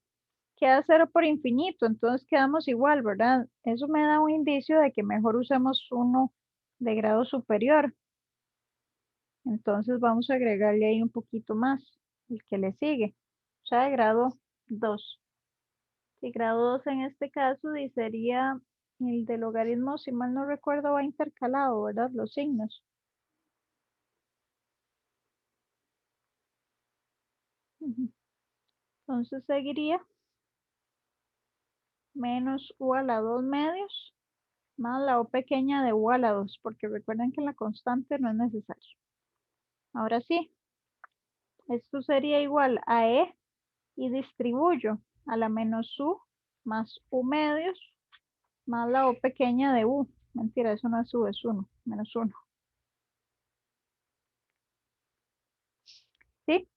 queda 0 por infinito, entonces quedamos igual, ¿verdad? Eso me da un indicio de que mejor usemos uno de grado superior. Entonces vamos a agregarle ahí un poquito más, el que le sigue, o sea, de grado 2. Y grado 2 en este caso y sería el de logaritmo, si mal no recuerdo, va intercalado, ¿verdad? Los signos. Ujú. Entonces seguiría menos u a la 2 medios más la o pequeña de u a la 2, porque recuerden que la constante no es necesario. Ahora sí, esto sería igual a e y distribuyo a la menos u más u medios más la o pequeña de u. Mentira, eso no es u, es 1, menos 1. ¿Sí?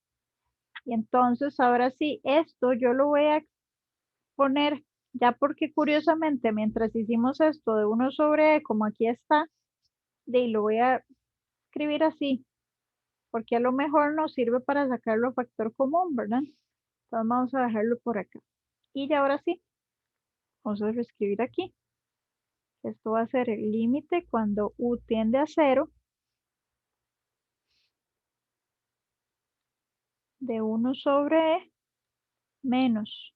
Y entonces ahora sí, esto yo lo voy a poner, ya porque curiosamente mientras hicimos esto de 1 sobre e, como aquí está, de lo voy a escribir así, porque a lo mejor nos sirve para sacarlo factor común, ¿verdad? Entonces vamos a dejarlo por acá. Y ya ahora sí, vamos a reescribir aquí. Esto va a ser el límite cuando u tiende a 0 de 1 sobre e menos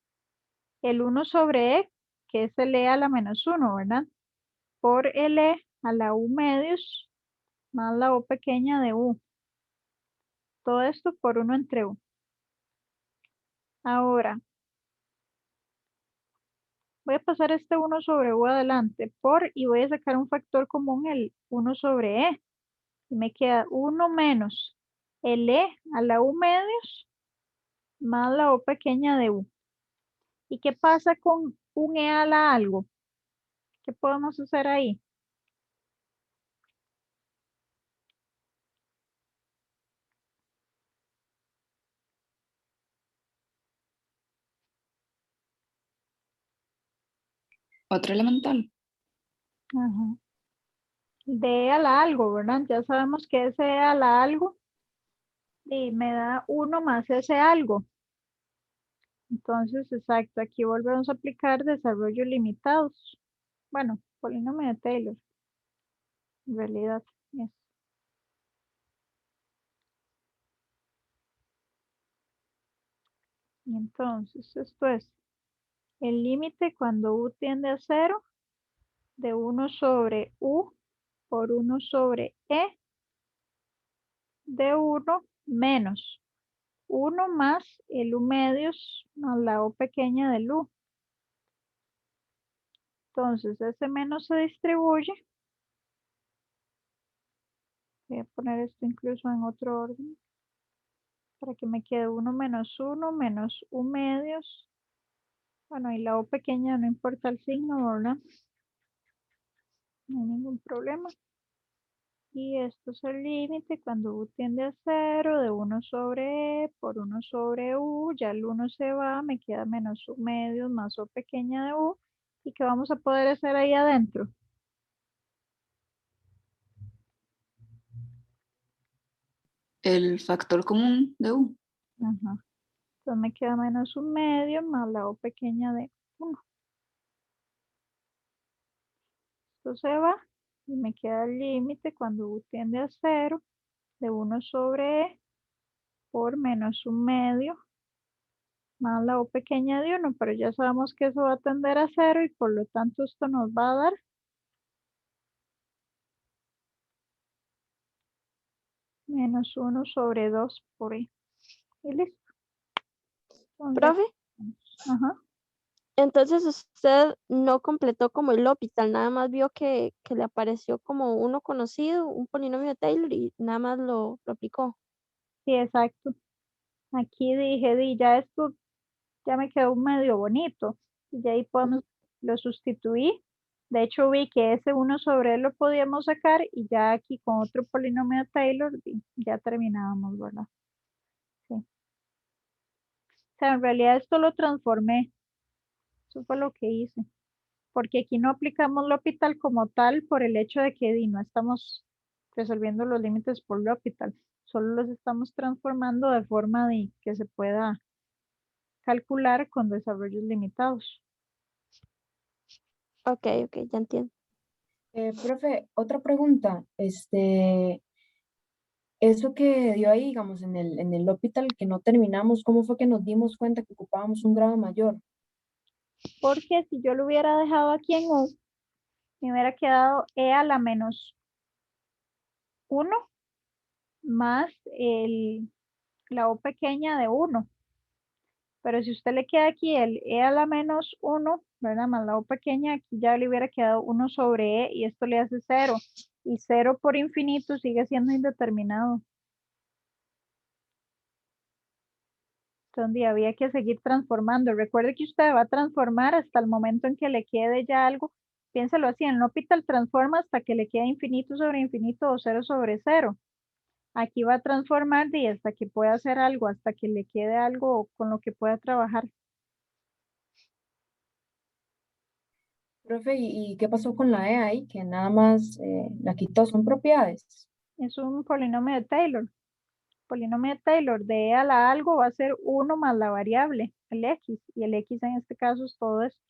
el 1 sobre e, que es el e a la menos 1, ¿verdad? Por el e a la u medios más la o pequeña de u. Todo esto por 1 entre u. Ahora, voy a pasar este 1 sobre u adelante y voy a sacar un factor común, el 1 sobre e. Y me queda 1 menos el e a la u medios más la o pequeña de u. ¿Y qué pasa con un e a la algo? ¿Qué podemos hacer ahí? Otro elemental. Ajá. De e a la algo, ¿verdad? Ya sabemos que ese e a la algo y me da 1 más ese algo. Entonces, exacto, aquí volvemos a aplicar desarrollos limitados. Bueno, polinomio de Taylor, en realidad. Yes. Y entonces, esto es el límite cuando u tiende a 0 de 1 sobre u por 1 sobre e de 1 menos 1 más el u medios más la o pequeña del u. Entonces, ese menos se distribuye. Voy a poner esto incluso en otro orden para que me quede 1 menos 1 menos u medios. Bueno, y la o pequeña no importa el signo, ¿verdad? No hay ningún problema. Y esto es el límite cuando u tiende a 0 de 1 sobre e por 1 sobre u. Ya el 1 se va, me queda menos u medios más o pequeña de u. ¿Y qué vamos a poder hacer ahí adentro? El factor común de u. Ajá. Entonces me queda menos u medio más la o pequeña de 1. Esto se va y me queda el límite cuando u tiende a 0 de 1 sobre e por menos un medio más la o pequeña de 1, pero ya sabemos que eso va a tender a 0 y por lo tanto esto nos va a dar menos 1 sobre 2 por e. Y listo. Entonces, Profe, ajá. entonces usted no completó como el L'Hopital, nada más vio que le apareció como uno conocido, un polinomio de Taylor y nada más lo aplicó. Sí, exacto. Aquí dije, ya esto ya me quedó medio bonito. Y ya ahí podemos, lo sustituí. De hecho, vi que ese 1 sobre él lo podíamos sacar y ya aquí con otro polinomio de Taylor ya terminábamos, ¿verdad? Sí. O sea, en realidad esto lo transformé. Eso fue lo que hice. Porque aquí no aplicamos L'Hopital como tal por el hecho de que no estamos resolviendo los límites por L'Hopital. Solo los estamos transformando de forma de que se pueda calcular con desarrollos limitados. Ok, ya entiendo. Profe, otra pregunta. Eso que dio ahí, digamos, en el hospital que no terminamos, ¿cómo fue que nos dimos cuenta que ocupábamos un grado mayor? Porque si yo lo hubiera dejado aquí en U, me hubiera quedado e a la menos 1 más la o pequeña de 1. Pero si usted le queda aquí el e a la menos 1, ¿verdad? Más la o pequeña, aquí ya le hubiera quedado 1 sobre e y esto le hace 0. Y 0 por infinito sigue siendo indeterminado. Entonces había que seguir transformando. Recuerde que usted va a transformar hasta el momento en que le quede ya algo. Piénselo así, en L'Hopital transforma hasta que le quede infinito sobre infinito o 0 sobre 0. Aquí va a transformar y hasta que pueda hacer algo, hasta que le quede algo con lo que pueda trabajar. Profe, ¿y qué pasó con la E ahí? Que nada más la quitó, son propiedades. Es un polinomio de Taylor. Polinomio de Taylor de e a la algo va a ser 1 más la variable, el x, y el x en este caso es todo esto.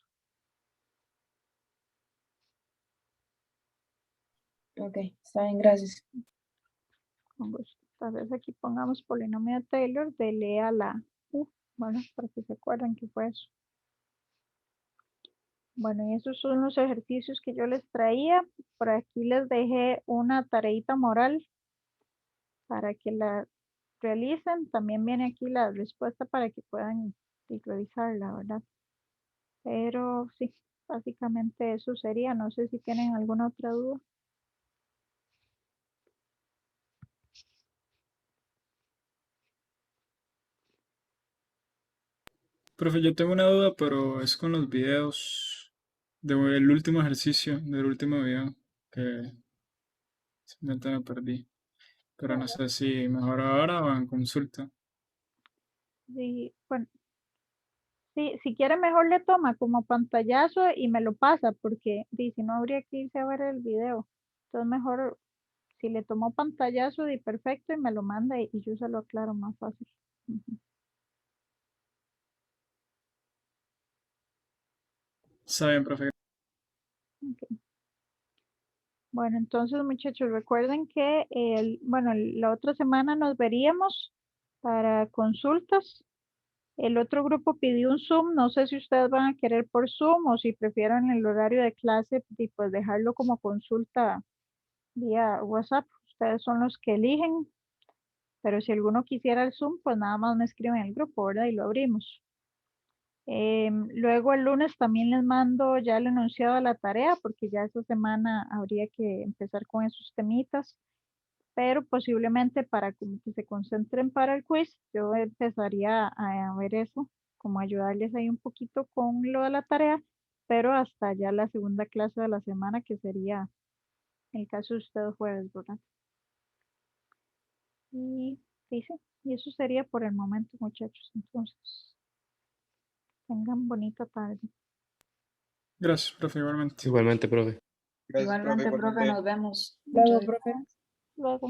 Ok, está bien, gracias. Con gusto. Entonces aquí pongamos polinomio de Taylor de e a la u, bueno, para que se acuerden que fue eso. Bueno, y esos son los ejercicios que yo les traía. Por aquí les dejé una tareita moral para que la realicen. También viene aquí la respuesta para que puedan revisarla, ¿verdad? Pero sí, básicamente eso sería. No sé si tienen alguna otra duda. Profe, yo tengo una duda, pero es con los videos del último ejercicio, del último video, que simplemente me perdí. Pero no sé si mejor ahora o en consulta. Sí, bueno, sí, si quiere mejor le toma como pantallazo y me lo pasa, porque si no habría que irse a ver el video. Entonces mejor si le tomó pantallazo y perfecto y me lo manda y yo se lo aclaro más fácil. Ujú. Está bien, profe. Ok. Bueno, entonces muchachos, recuerden que la otra semana nos veríamos para consultas. El otro grupo pidió un Zoom, no sé si ustedes van a querer por Zoom o si prefieren el horario de clase y pues dejarlo como consulta vía WhatsApp. Ustedes son los que eligen, pero si alguno quisiera el Zoom, pues nada más me escriben en el grupo, ¿verdad? Y lo abrimos. Luego el lunes también les mando ya el enunciado de la tarea, porque ya esta semana habría que empezar con esos temitas, pero posiblemente para como que se concentren para el quiz, yo empezaría a ver eso, como ayudarles ahí un poquito con lo de la tarea, pero hasta ya la segunda clase de la semana, que sería el caso de ustedes jueves, ¿verdad? Y sí, y eso sería por el momento, muchachos. Entonces, tengan bonita tarde. Gracias, profe, igualmente. Igualmente, profe. Gracias, profe, Igualmente, profe, igualmente. nos vemos. Luego, Muchas profe. Luego.